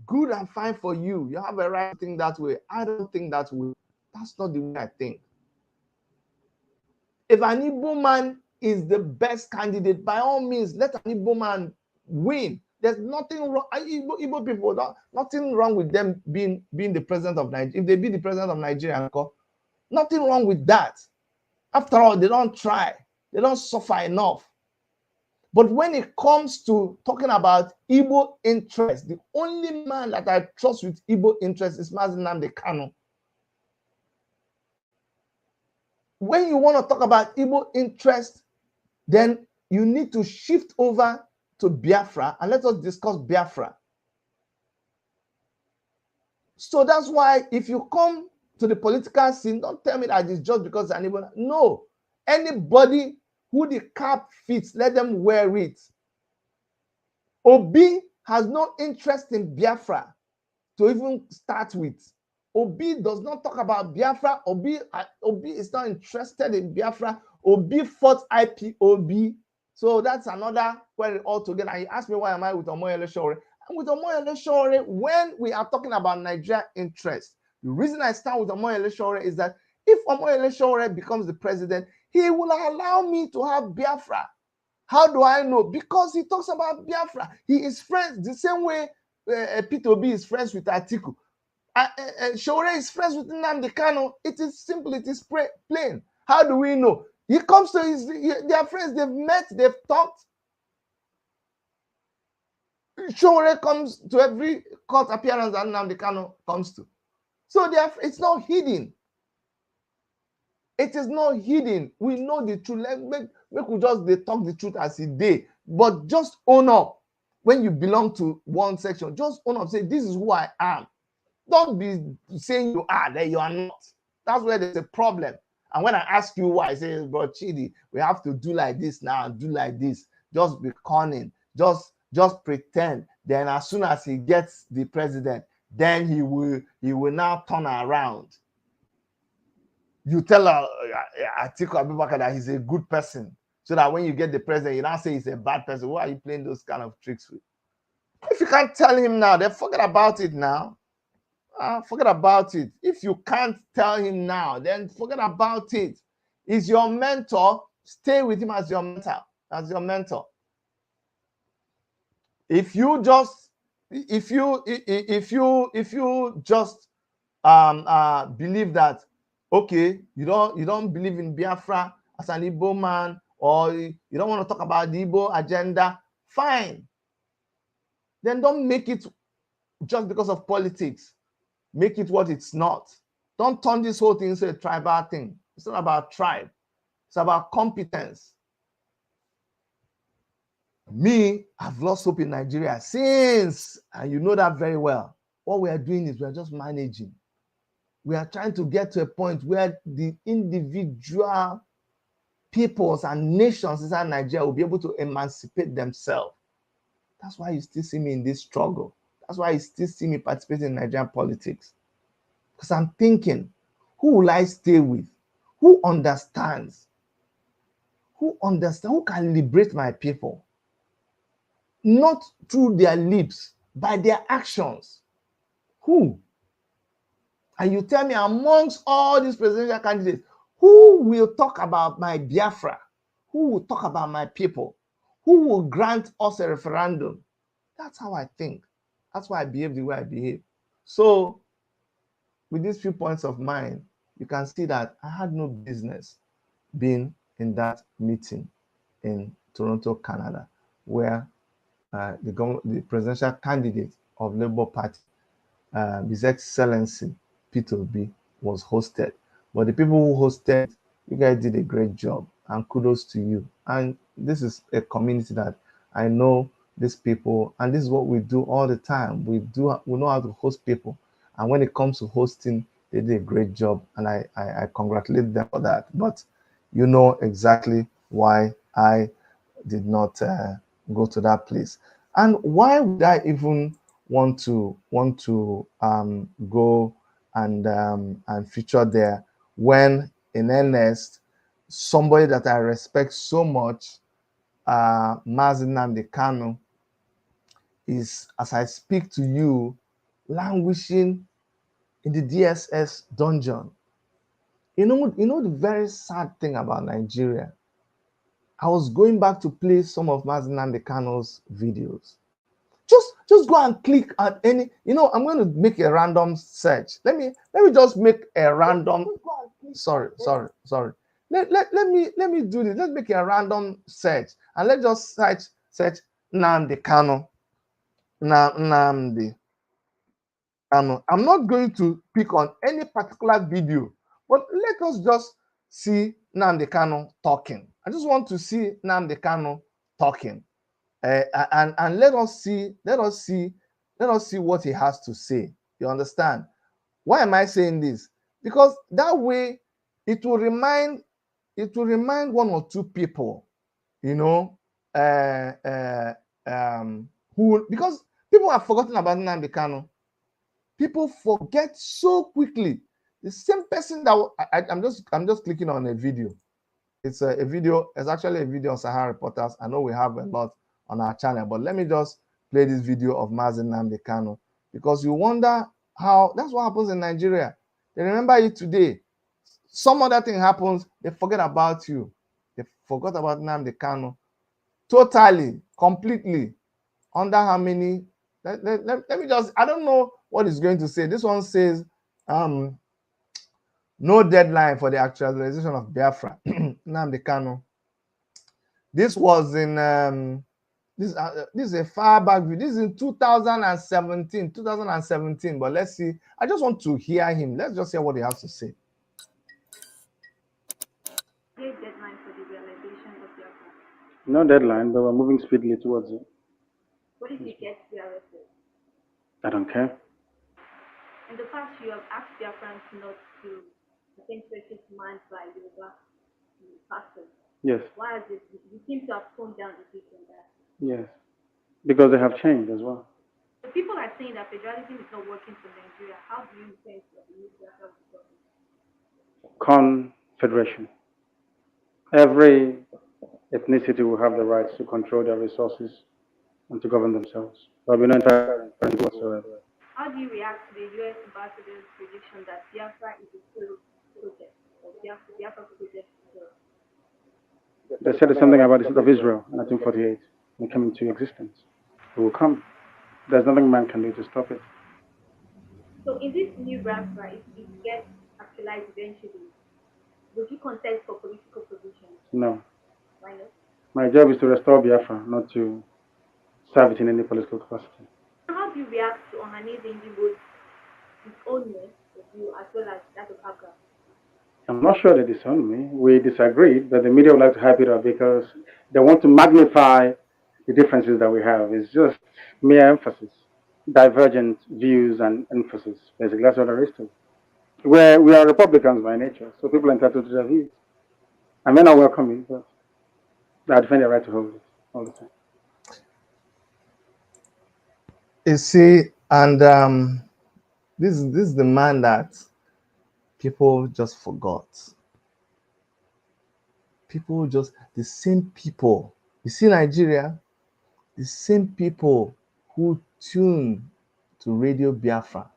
Good and fine for you. You have a right to think that way. I don't think that way. That's not the way I think. If an Igbo man is the best candidate, by all means, let an Igbo man win. There's nothing wrong. Igbo people, nothing wrong with them being the president of Nigeria. If they be the president of Nigeria, nothing wrong with that. After all, they don't try. They don't suffer enough. But when it comes to talking about Igbo interest, the only man that I trust with Igbo interest is Nnamdi Kanu. When you want to talk about Igbo interest, then you need to shift over to Biafra and let us discuss Biafra. So that's why if you come to the political scene, don't tell me that it's just because anybody. No, anybody who the cap fits, let them wear it. Obi has no interest in Biafra to even start with. Obi does not talk about Biafra. Obi is not interested in Biafra. Obi fought IPOB. So that's another query altogether. And he asked me, why am I with Omoyele Sowore? I'm with Omoyele Sowore when we are talking about Nigeria interest. The reason I start with Omoyele Sowore is that if Omoyele Sowore becomes the president, he will allow me to have Biafra. How do I know? Because he talks about Biafra. He is friends the same way Peter Obi is friends with Atiku. Sowore is friends with Nnamdi Kanu. It is simple. It is plain. How do we know? He comes to their friends. They've met. They've talked. Sowore comes to every court appearance that Nnamdi Kanu comes to. So it's not hidden. It is not hidden. We know the truth. Make we just talk the truth as it day. But just own up. When you belong to one section, just own up. Say, this is who I am. Don't be saying you are, that you are not. That's where there's a problem. And when I ask you why, I say, bro, Chidi, we have to do like this now, do like this. Just be cunning. Just pretend. Then as soon as he gets the president, then he will now turn around. You tell Atiku Abubakar that he's a good person, so that when you get the president, you now say he's a bad person. Why are you playing those kind of tricks with? If you can't tell him now, then forget about it now. Forget about it. If you can't tell him now, then forget about it. He's your mentor. Stay with him as your mentor. If you just believe that, okay, you don't believe in Biafra as an Igbo man, or you don't want to talk about the Igbo agenda, fine. Then don't make it just because of politics. Make it what it's not. Don't turn this whole thing into a tribal thing. It's not about tribe. It's about competence. Me, I've lost hope in Nigeria since, and you know that very well. What we are doing is we are just managing. We are trying to get to a point where the individual peoples and nations inside Nigeria will be able to emancipate themselves. That's why you still see me in this struggle. That's why you still see me participating in Nigerian politics. Because I'm thinking, who will I stay with? Who understands? Who can liberate my people? Not through their lips, by their actions. Who? And you tell me, amongst all these presidential candidates, who will talk about my Biafra? Who will talk about my people? Who will grant us a referendum? That's how I think. That's why I behave the way I behave. So, with these few points of mine, you can see that I had no business being in that meeting in Toronto, Canada, where the presidential candidate of Labour Party, His Excellency Peter Obi, was hosted. But the people who hosted, you guys did a great job, and kudos to you. And this is a community that I know these people, and this is what we do all the time. We know how to host people, and when it comes to hosting, they did a great job, and I congratulate them for that. But you know exactly why I did not go to that place, and why would I even want to go and feature there when, in earnest, somebody that I respect so much, Nnamdi Kanu, is, as I speak to you, languishing in the DSS dungeon. You know the very sad thing about Nigeria. I was going back to play some of Nnamdi Kanu's videos. Just go and click at any. I'm going to make a random search. Let me just make a random. Sorry. Let me do this. Let's make a random search and let's just search Nnamdi Kanu. Nnamdi Kanu. I'm not going to pick on any particular video, but let us just see Nnamdi Kanu talking. I just want to see Nnamdi Kanu talking, and let us see what he has to say. You understand? Why am I saying this? Because that way it will remind one or two people, who because people have forgotten about Nnamdi Kanu. People forget so quickly. The same person that I'm just clicking on a video. It's a video. It's actually a video on Sahara Reporters. I know we have a lot on our channel, but let me just play this video of Nnamdi Kanu, because you wonder how that's what happens in Nigeria. They remember you today. Some other thing happens, they forget about you. They forgot about Nnamdi Kanu totally, completely. Under how many? Let me just, I don't know what it's going to say. This one says, no deadline for the actualization of Biafra. Nnamdi Kanu. This was in, this is a far back view. This is in 2017, but let's see. I just want to hear him. Let's just hear what he has to say. Deadline for the realization of Biafra? No deadline, but we're moving speedily towards it. What if you get arrested? I don't care. In the past, you have asked Biafrans not to attend churches manned by Yoruba pastors. Yes. Why is it? You seem to have toned down the issue on that. Yes. Because they have changed as well. The people are saying that federalism is not working for Nigeria. How do you think that the new Biafra will work? Confederation. Every ethnicity will have the rights to control their resources and to govern themselves. But we don't interfere whatsoever. How do you react to the U.S. ambassador's prediction that Biafra is a failed project, or Biafra project? They said the same thing about the state of Israel in 1948 when it came into existence. It will come. There's nothing man can do to stop it. So in this new Biafra, if it gets actualized eventually, would you contest for political positions? No. Why not? My job is to restore Biafra, not to serve it in any political capacity. How do you react to Ohaneze Ndigbo's disownment of you as well as that of Abga? I'm not sure they disown me. We disagreed, but the media would like to hype it up because they want to magnify the differences that we have. It's just mere emphasis, divergent views and emphasis. Basically, that's what there is to it. We are Republicans by nature, so people are entitled to their views. I may not welcome it, but I defend their right to hold it all the time. You see, and this is the man that people just forgot. People just, the same people, you see Nigeria, the same people who tune to Radio Biafra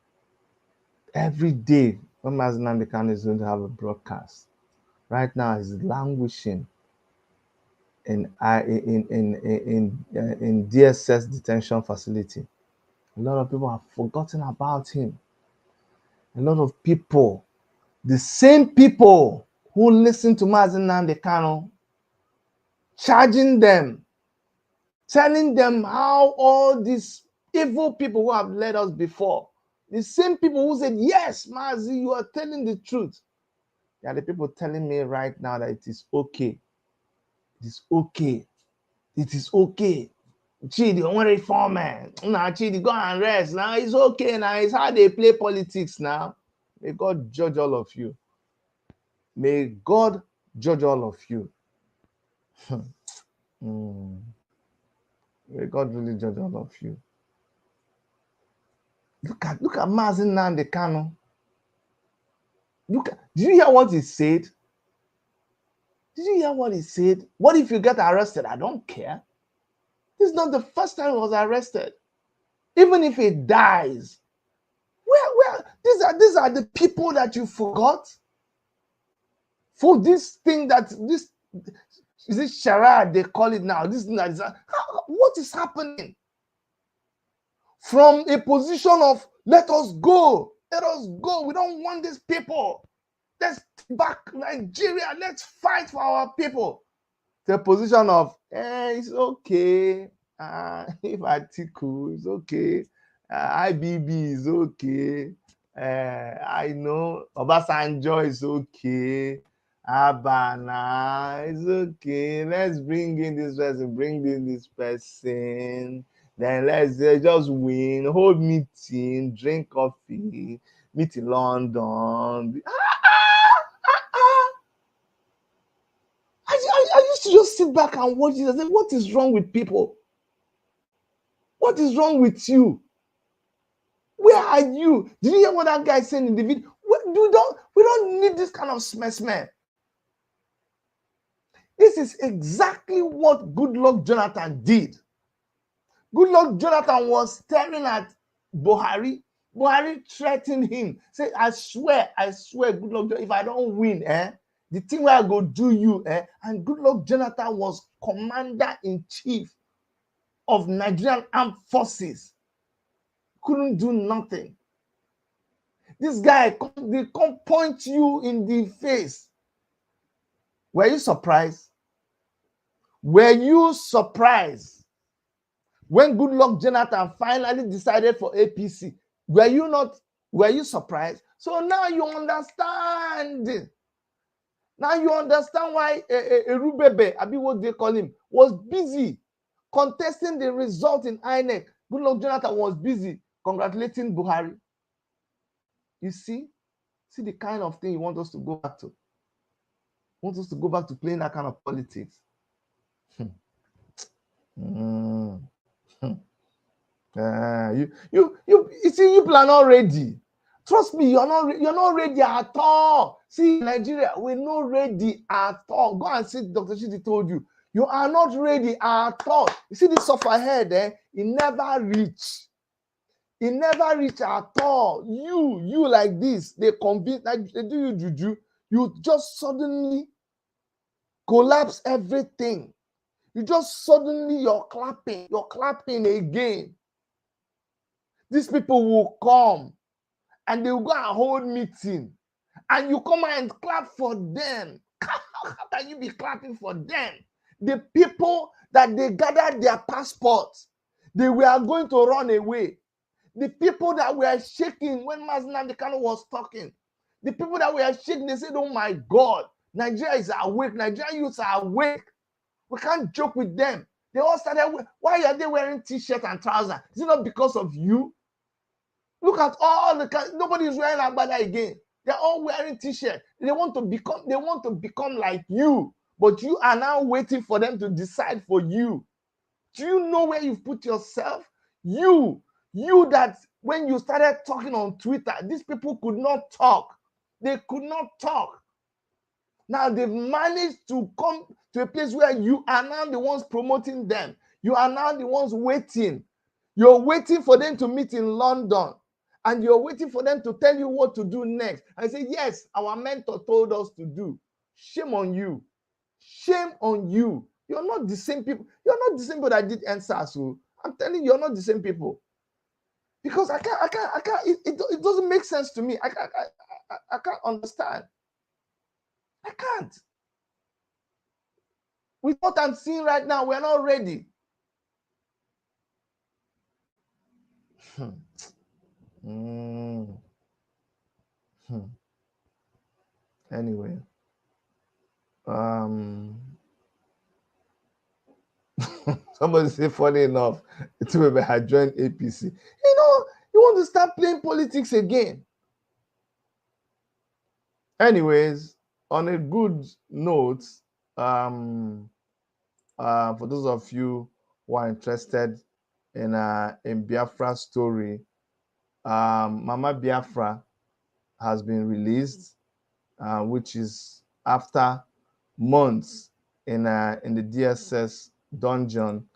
every day when Nnamdi Kanu is going to have a broadcast. Right now, he's languishing in DSS detention facility. A lot of people have forgotten about him. A lot of people, the same people who listen to Nnamdi Kanu, charging them, telling them how all these evil people who have led us before, the same people who said, yes, Mazi, you are telling the truth. They are the people telling me right now that it is okay. It is okay. It is okay. Chidi, don't want reform, man. Nah, Chidi, go and rest. Now it's okay. Now it's how they play politics now. May God judge all of you. May God judge all of you. May God really judge all of you. Look at Nnamdi Kanu. Did you hear what he said? Did you hear what he said? What if you get arrested? I don't care. This is not the first time he was arrested. Even if he dies, well, these are the people that you forgot. for this thing that this is it charade they call it now. This thing that is what is happening? From a position of let us go. We don't want these people. Let's back Nigeria. Let's fight for our people. The position of it's okay. If Atiku is okay, IBB is okay. I know Obasanjo is okay. Abana is okay. Let's bring in this person. Then let's just win, hold meeting, drink coffee, meet in London. I used to just sit back and watch it and say, what is wrong with people? What is wrong with you? Where are you? Did you hear what that guy said in the video? We don't need this kind of smell. This is exactly what Goodluck Jonathan did. Goodluck Jonathan was staring at Buhari. Buhari threatened him. Say, I swear, Goodluck Jonathan, if I don't win, the thing where I go do you, and Goodluck Jonathan was commander-in-chief of Nigerian Armed Forces. Couldn't do nothing. This guy, they come point you in the face. Were you surprised? Were you surprised when Goodluck Jonathan finally decided for APC? Were you surprised? So now you understand. Now you understand why Erubebe, Abi what they call him, was busy contesting the result in INEC. Goodluck Jonathan was busy congratulating Buhari. You see the kind of thing you want us to go back to. You want us to go back to playing that kind of politics. You see, you people are not ready. Trust me, you're not ready at all. See, Nigeria, we're not ready at all. Go and see Dr. Chidi told you. You are not ready at all. You see this suffer head, it never reach. It never reach at all. You like this, they convince, like they do you juju. You just suddenly collapse everything. You just suddenly you're clapping again. These people will come and they will go and hold meeting, and you come and clap for them. How can you be clapping for them? The people that they gathered their passports, they were going to run away. The people that were shaking when Nnamdi Kanu was talking, the people that were shaking, they said, oh my God, Nigeria is awake. Nigerian youths are awake. We can't joke with them. They all started, why are they wearing t-shirt and trousers? Is it not because of you? Look at all nobody is wearing agbada again. They're all wearing t-shirt. They want to become like you, but you are now waiting for them to decide for you. Do you know where you've put yourself? You that when you started talking on Twitter, these people could not talk. They could not talk. Now they've managed to come to a place where you are now the ones promoting them. You are now the ones waiting. You're waiting for them to meet in London. And you're waiting for them to tell you what to do next. And say, yes, our mentor told us to do. Shame on you. Shame on you. You're not the same people. You're not the same people that did EndSARS. So I'm telling you, you're not the same people. Because I can't, it doesn't make sense to me. I can't understand. I can't. With what I'm seeing right now, we're not ready. Anyway, somebody say, funny enough, Atiku had joined APC. You know, you want to start playing politics again. Anyways, on a good note, for those of you who are interested in Biafra story, Mama Biafra has been released, which is after months in the DSS dungeon.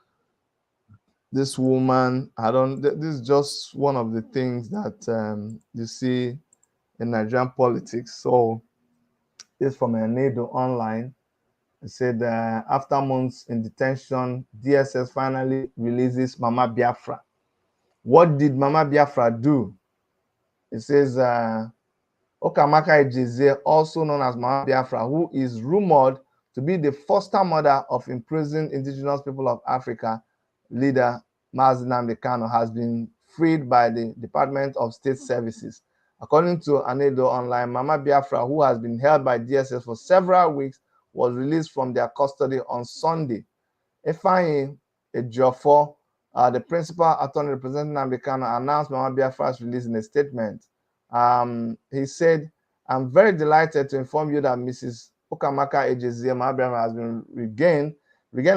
This woman, this is just one of the things that you see in Nigerian politics. So This is from Enedo Online. It said, after months in detention, DSS finally releases Mama Biafra. What did Mama Biafra do? It says, Ukamaka Ejeze, also known as Mama Biafra, who is rumored to be the foster mother of imprisoned indigenous people of Africa leader Nnamdi Kanu, has been freed by the Department of State Services. According to Enedo Online, Mama Biafra, who has been held by DSS for several weeks, was released from their custody on Sunday. Ifeanyi Ejiofor, the principal attorney representing Nnamdi Kanu, announced Mama Biafra's release in a statement. He said, "I'm very delighted to inform you that Mrs. Ukamaka Ejeze, Mama Biafra, has been regained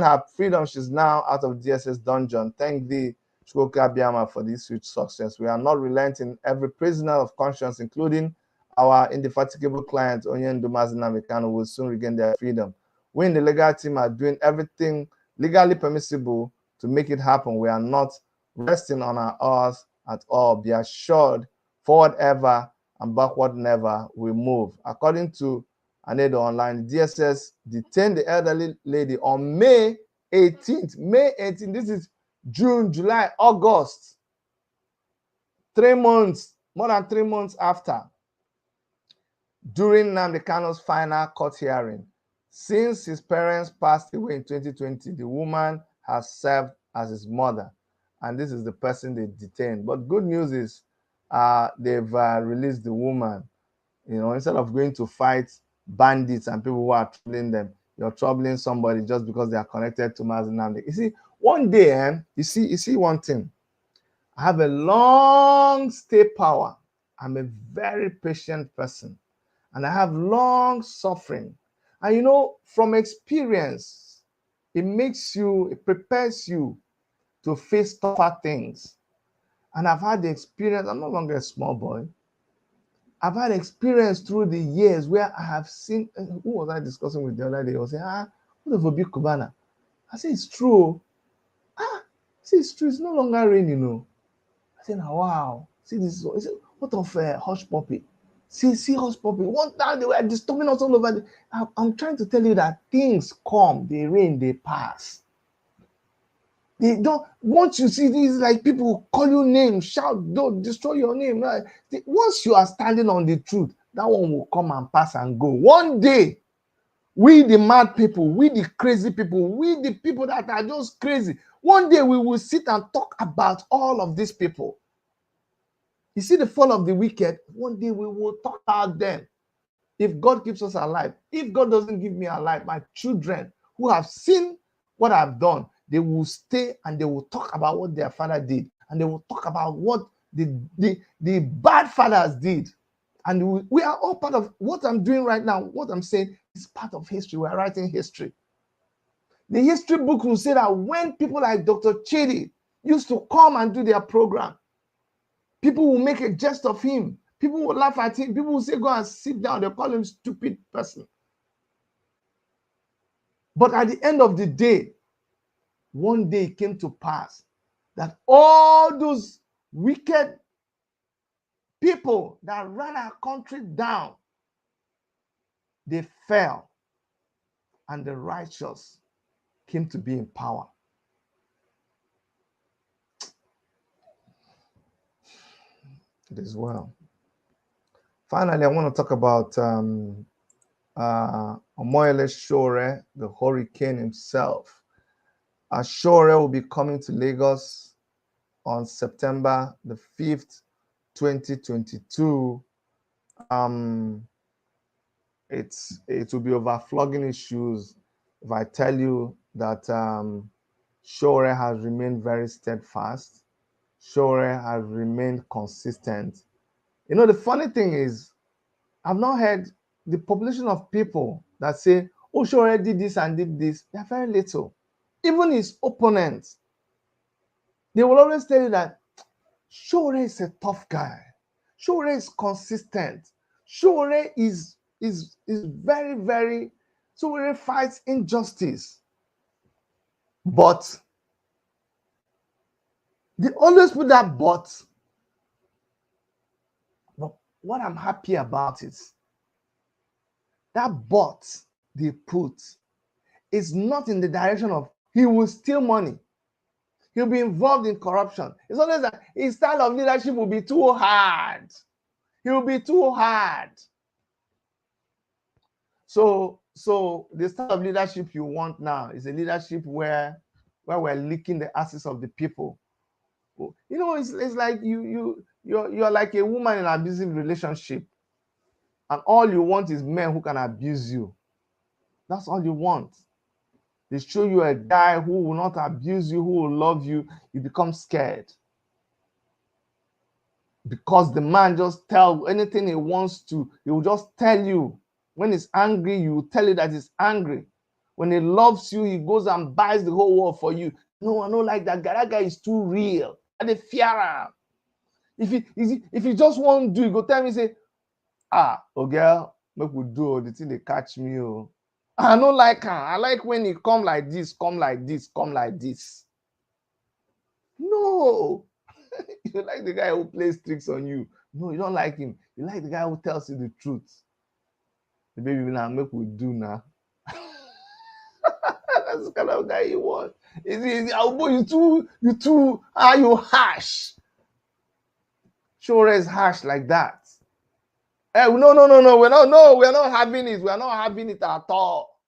her freedom. She's now out of DSS dungeon. Thank thee, Chukwuka Biama, for this huge success. We are not relenting. Every prisoner of conscience, including our indefatigable client, Onyendu Nnamdi Kanu, will soon regain their freedom. We in the legal team are doing everything legally permissible to make it happen. We are not resting on our oars at all. Be assured, forward ever and backward never we move." According to Enedo Online, DSS detained the elderly lady on May 18th. May 18th. This is June, July, August. 3 months, more than 3 months after, during Nnamdi Kanu's final court hearing. Since his parents passed away in 2020, the woman has served as his mother, and this is the person they detained. But good news is they've released the woman. You know, instead of going to fight bandits and people who are troubling them, you're troubling somebody just because they are connected to Mazi Nnamdi. You see, one day, you see one thing. I have a long stay power. I'm a very patient person, and I have long suffering. And you know, from experience, it prepares you to face tougher things. And I've had the experience. I'm no longer a small boy. I've had experience through the years where I have seen. Who was I discussing with the other day? I was saying, what if Obi Kubana? I said, it's true. See, it's true. It's no longer raining, you know. I said, wow. See this. I said, what of hush puppy? See hush puppy. One time they were disturbing us all over. I'm trying to tell you that things come, they rain, they pass. They don't. Once you see these, like, people call you names, shout, don't destroy your name. Once you are standing on the truth, that one will come and pass and go. One day, we the mad people, we the crazy people, we the people that are just crazy, one day we will sit and talk about all of these people. You see the fall of the wicked, one day we will talk about them. If God keeps us alive, if God doesn't give me alive, my children who have seen what I've done, they will stay and they will talk about what their father did, and they will talk about what the bad fathers did. And we are all part of what I'm doing right now. What I'm saying is part of history. We're writing history. The history book will say that when people like Dr. Chidi used to come and do their program, people will make a jest of him. People will laugh at him. People will say, go and sit down. They call him stupid person. But at the end of the day, one day it came to pass that all those wicked people that ran our country down, they fell, and the righteous came to be in power. It is well. Finally, I want to talk about Omoyele Sowore, the hurricane himself. Sowore will be coming to Lagos on September the 5th, 2022. It will be overflogging issues if I tell you that Sowore has remained very steadfast. Sowore has remained consistent. You know, the funny thing is, I've not heard the population of people that say, oh, Sowore did this and did this. They're very little. Even his opponents, they will always tell you that Sowore is a tough guy. Sowore is consistent. Sowore is very, very, Sowore fights injustice. But they always put that but. But what I'm happy about is that bot they put is not in the direction of he will steal money. He'll be involved in corruption. It's always that his style of leadership will be too hard. He will be too hard. So the style of leadership you want now is a leadership where we're licking the asses of the people. You know, it's like you're like a woman in an abusive relationship, and all you want is men who can abuse you. That's all you want. They show you a guy who will not abuse you, who will love you. You become scared. Because the man just tells anything he wants to. He will just tell you. When he's angry, you will tell you that he's angry. When he loves you, he goes and buys the whole world for you. No, I don't like that guy. That guy is too real. And they fear him. If he just won't do, he go tell me, say, oh girl, make we do the thing they catch me. Oh. I don't like him. I like when he come like this, come like this, come like this. No. You like the guy who plays tricks on you. No, you don't like him. You like the guy who tells you the truth. The baby now make we do now. That's the kind of guy you want. You too, you harsh. Sowore is harsh like that. Hey, no. We're not having it. We're not having it at all.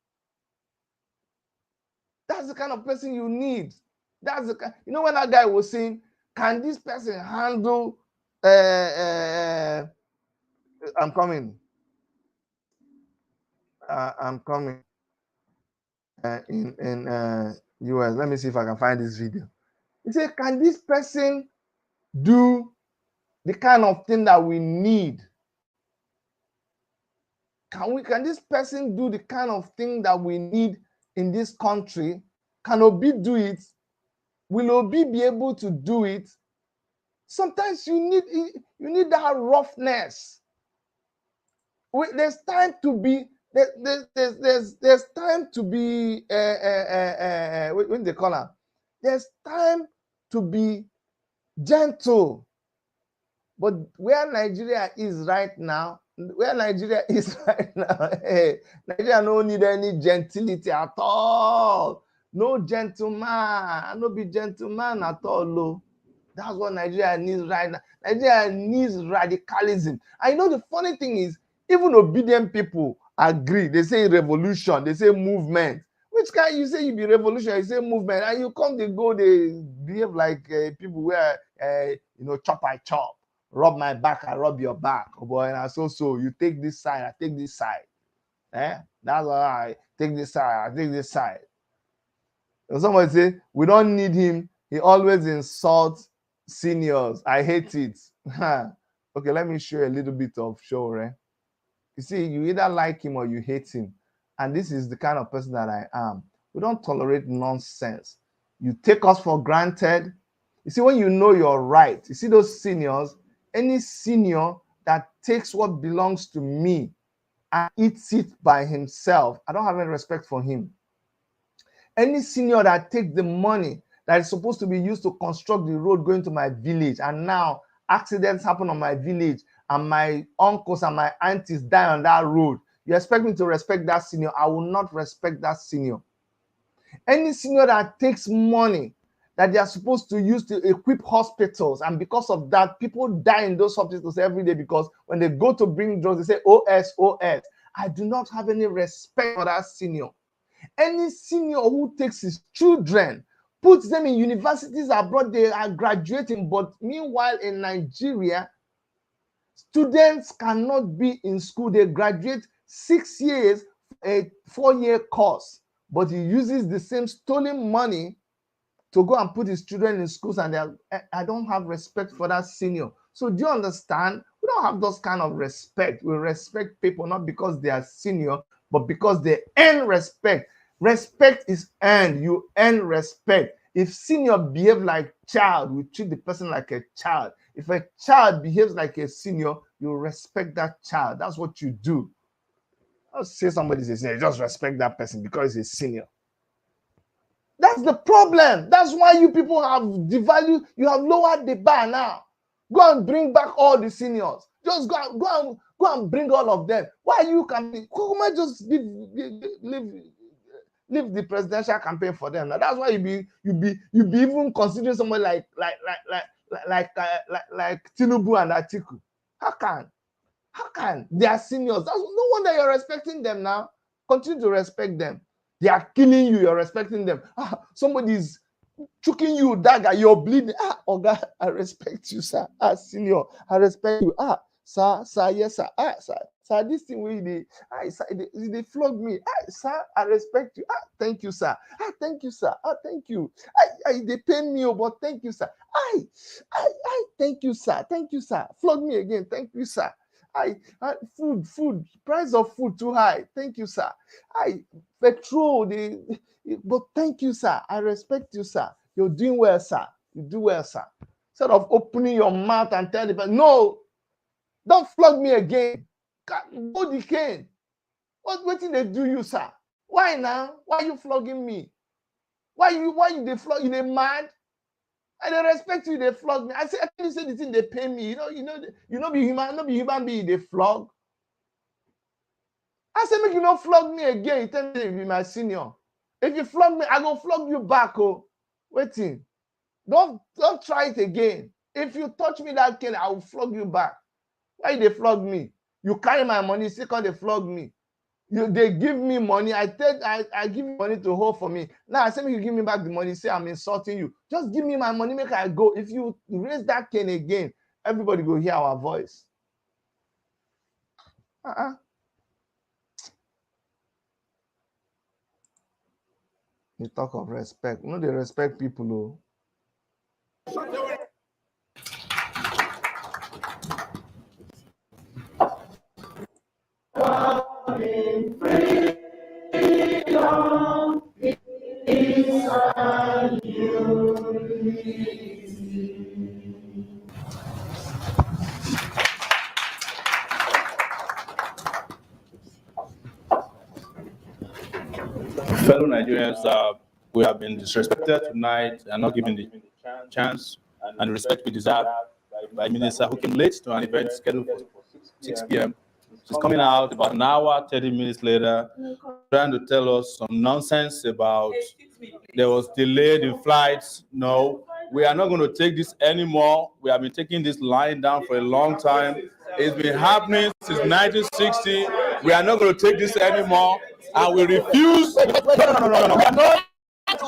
That's the kind of person you need. That's the kind. You know when that guy was saying, can this person handle? I'm coming. I'm coming. In US. Let me see if I can find this video. He said, can this person do the kind of thing that we need? Can this person do the kind of thing that we need in this country? Can Obi do it? Will Obi be able to do it? Sometimes you need that roughness. There's time to be there's time to be what they call it? There's time to be gentle. But where Nigeria is right now, hey, Nigeria don't need any gentility at all. No gentleman, no be gentleman at all. No. That's what Nigeria needs right now. Nigeria needs radicalism. I know the funny thing is, even obedient people agree. They say revolution, they say movement. Which kind you say you be revolution, you say movement, and you come, they go, they behave like people where chop I chop, rub my back, I rub your back. Oh boy, and so you take this side, I take this side. That's all I take this side, I take this side. And somebody say we don't need him. He always insults seniors. I hate it. Okay, let me show you a little bit of Sowore. You see, you either like him or you hate him. And this is the kind of person that I am. We don't tolerate nonsense. You take us for granted. You see, when you know you're right, you see those seniors, any senior that takes what belongs to me and eats it by himself, I don't have any respect for him. Any senior that takes the money that is supposed to be used to construct the road going to my village, and now accidents happen on my village, and my uncles and my aunties die on that road, you expect me to respect that senior? I will not respect that senior. Any senior that takes money that they are supposed to use to equip hospitals, and because of that, people die in those hospitals every day because when they go to bring drugs, they say, OS. I do not have any respect for that senior. Any senior who takes his children, puts them in universities abroad, they are graduating, but meanwhile in Nigeria, students cannot be in school. They graduate 6 years, a 4-year course, but he uses the same stolen money to go and put his children in schools, and I don't have respect for that senior. So do you understand? We don't have those kind of respect. We respect people not because they are senior, but because they earn respect. Respect is earned. You earn respect. If senior behave like child, we treat the person like a child. If a child behaves like a senior, you respect that child. That's what you do. I'll say somebody's a senior, just respect that person because he's a senior. That's the problem. That's why you people have devalued, you have lowered the bar now. Go and bring back all the seniors. Just go Go and bring all of them. Why are you campaigning? Who just leave the presidential campaign for them? Now that's why you be even considering someone like Tinubu and Atiku. How can they are seniors? That's no wonder you're respecting them now. Continue to respect them. They are killing you. You're respecting them. Somebody's choking you, dagger. You're bleeding. Oga, I respect you, sir. Senior, I respect you. Sir, yes, sir. Sir, this thing where they flog me. Sir, I respect you. Thank you, sir. Thank you, sir. Thank you. They pain me, but thank you, sir. Thank you, sir. Thank you, sir. Flog me again. Thank you, sir. Food, price of food too high. Thank you, sir. Petrol, but thank you, sir. I respect you, sir. You're doing well, sir. You do well, sir. Instead of opening your mouth and telling people, no, don't flog me again. Go the cane. What did they do you, sir? Why now? Why are you flogging me? Why you they flog? You they mad? I don't respect you, they flog me. I say, I can say the thing they pay me. You know, be human being, they flog. I say, make you not flog me again. You tell me to be my senior. If you flog me, I go flog you back. Waiting. Don't try it again. If you touch me that cane, I will flog you back. Why they flog me? You carry my money, second they flog me. They give me money. I give you money to hold for me. Now I say, make you give me back the money. Say I'm insulting you. Just give me my money, make I go. If you raise that cane again, everybody go hear our voice. You talk of respect. They respect people. Fellow Nigerians, we have been disrespected tonight and not given the chance and the respect we deserve by Minister who came late to an event scheduled for 6 p.m. She's coming out about an hour, 30 minutes later, trying to tell us some nonsense about there was delayed in flights. No, we are not going to take this anymore. We have been taking this line down for a long time. It's been happening since 1960. We are not going to take this anymore. And we refuse. No. We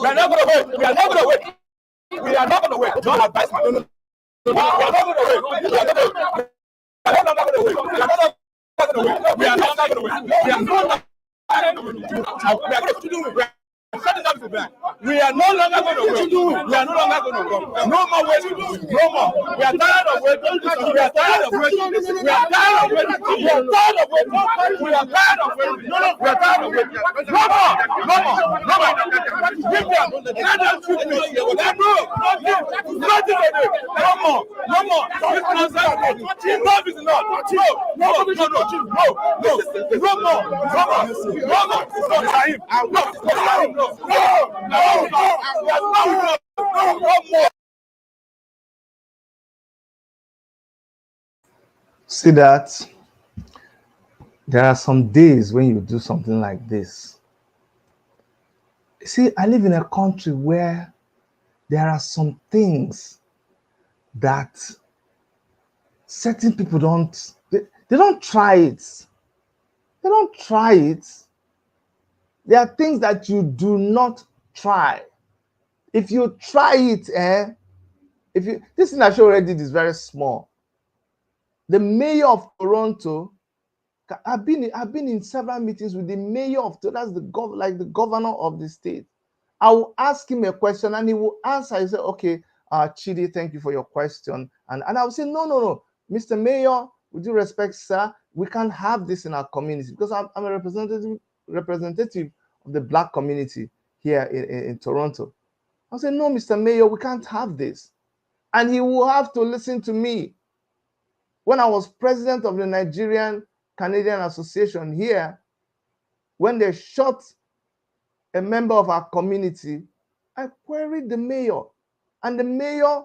are not going to wait. We are not going to wait. We are not going to wait. Don't advise me. No. We are not going to wait. We are not going to wait. We are not going to wait. We are not going to wait. We are not going to wait. We are not going to wait. We are no longer going to wait. We are no longer going to come. No more waiting. No more. We are tired of waiting. We are tired of waiting. We are tired of waiting. We are tired of waiting. We are tired of waiting. No, we are tired of waiting. No more. No more. No more. Give them. Let them shoot me. Let go. Nothing to do. No more. No more. This nonsense. Enough is enough. No. No. No. No. No. No more. No more. No more. No time. No. See that? There are some days when you do something like this. See, I live in a country where there are some things that certain people they don't try it. They don't try it. There are things that you do not try. If you try it, this thing I showed already is very small. The mayor of Toronto, I've been in several meetings with the mayor of Toronto, that's the governor of the state. I will ask him a question and he will answer. He say, okay, Chidi, thank you for your question. And I will say, no, Mr. Mayor, with due respect, sir, we can't have this in our community because I'm a representative of the Black community here in Toronto. I'll say, no, Mr. Mayor, we can't have this. And he will have to listen to me. When I was president of the Nigerian Canadian Association here, when they shot a member of our community, I queried the mayor, and the mayor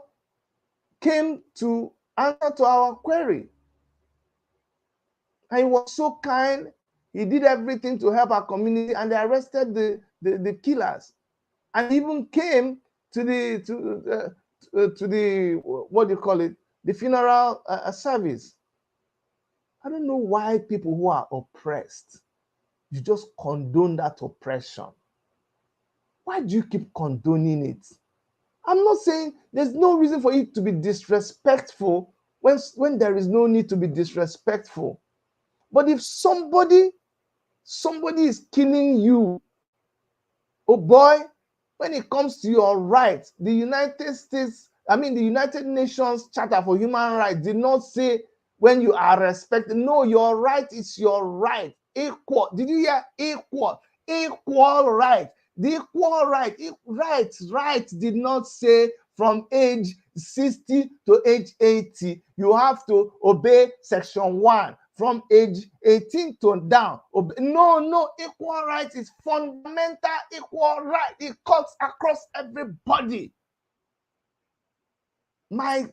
came to answer to our query. And he was so kind. He did everything to help our community, and they arrested the killers. And even came to the what do you call it, the funeral service. I don't know why people who are oppressed, you just condone that oppression. Why do you keep condoning it? I'm not saying there's no reason for it to be disrespectful when there is no need to be disrespectful. But if somebody is killing you, oh boy, when it comes to your rights, the United Nations Charter for Human Rights did not say when you are respected. No, your right is your right. Equal. Did you hear? Equal. Equal right. The equal right. Right did not say from age 60 to age 80, you have to obey section 1. From age 18 to down. No, equal right is fundamental equal right. It cuts across everybody. My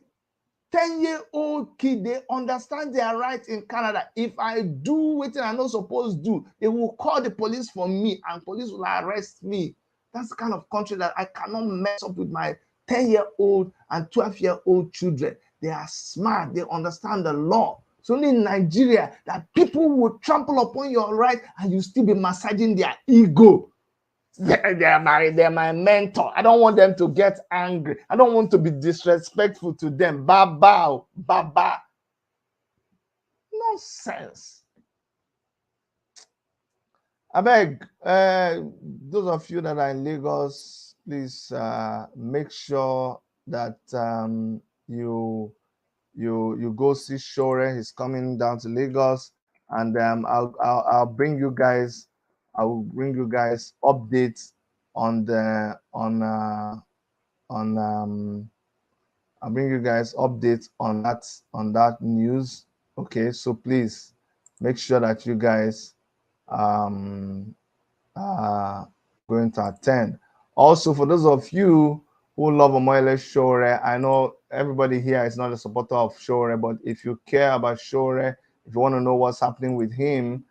10-year-old kid, they understand their rights in Canada. If I do what I'm not supposed to do, they will call the police for me and police will arrest me. That's the kind of country that I cannot mess up with my 10-year-old and 12-year-old children. They are smart. They understand the law. It's only in Nigeria that people will trample upon your right and you still be massaging their ego. They're my mentor. I don't want them to get angry. I don't want to be disrespectful to them. Baba. Nonsense. I beg, those of you that are in Lagos, please make sure that you go see Sowore. He's coming down to Lagos, and I'll bring you guys. I will bring you guys updates I'll bring you guys updates on that news. Okay, so please make sure that you guys are going to attend. Also, for those of you who love Omoyele Sowore, I know everybody here is not a supporter of Sowore, but if you care about Sowore, if you want to know what's happening with him,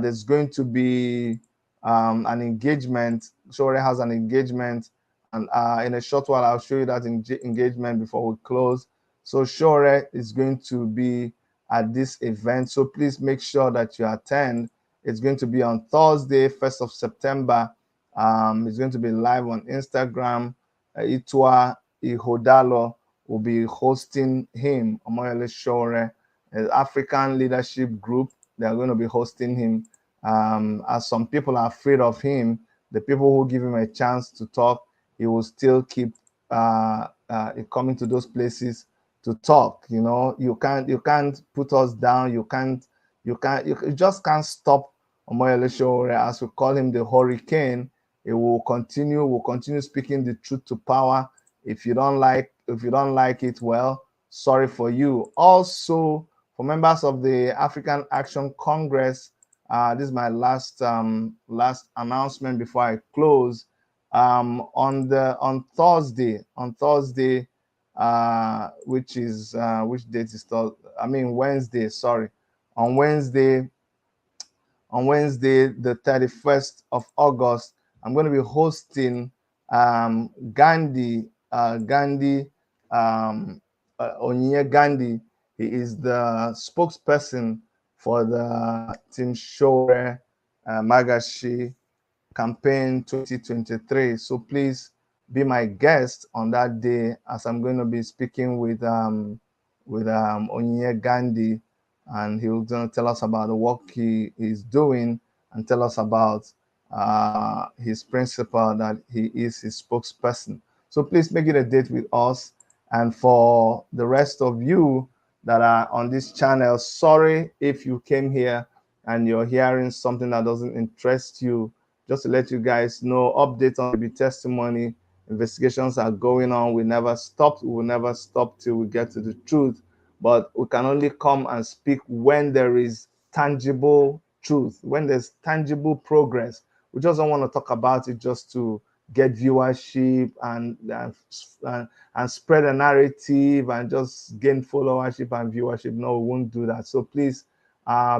there's going to be an engagement. Sowore has an engagement, and in a short while, I'll show you that engagement before we close. So Sowore is going to be at this event, so please make sure that you attend. It's going to be on Thursday, 1st of September. It's going to be live on Instagram. Itwa Ihodalo will be hosting him, Omoyele Sowore, an African leadership group. They are going to be hosting him. As some people are afraid of him, the people who give him a chance to talk, he will still keep coming to those places to talk. You know, you can't put us down. You just can't stop Omoyele Sowore, as we call him, the hurricane. It will continue speaking the truth to power. If you don't like it, well, sorry for you. Also, for members of the African Action Congress, this is my last announcement before I close. On Thursday, which date is Thursday? I mean Wednesday. Sorry, on Wednesday, the 31st of August, I'm going to be hosting Gandhi Onyinye Gandhi. He is the spokesperson for the Team Sowore Magashi campaign 2023. So please be my guest on that day, as I'm going to be speaking with Onyinye Gandhi, and he's going to tell us about the work he is doing and tell us about his principle that he is his spokesperson. So please make it a date with us. And for the rest of you that are on this channel, sorry if you came here and you're hearing something that doesn't interest you. Just to let you guys know, updates on the testimony, investigations are going on. We never stopped. We will never stop till we get to the truth. But we can only come and speak when there is tangible truth, when there's tangible progress. We just don't want to talk about it just to get viewership and spread a narrative and just gain followership and viewership. No, we won't do that. So please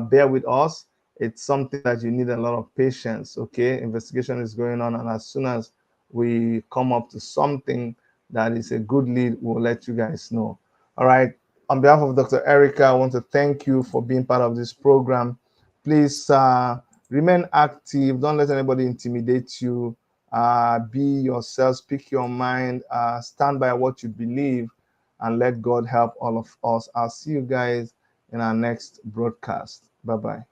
bear with us. It's something that you need a lot of patience. Okay, investigation is going on, and as soon as we come up to something that is a good lead, we'll let you guys know. All right. On behalf of Dr. Erica, I want to thank you for being part of this program. Please remain active. Don't let anybody intimidate you. Be yourself. Speak your mind. Stand by what you believe, and let God help all of us. I'll see you guys in our next broadcast. Bye-bye.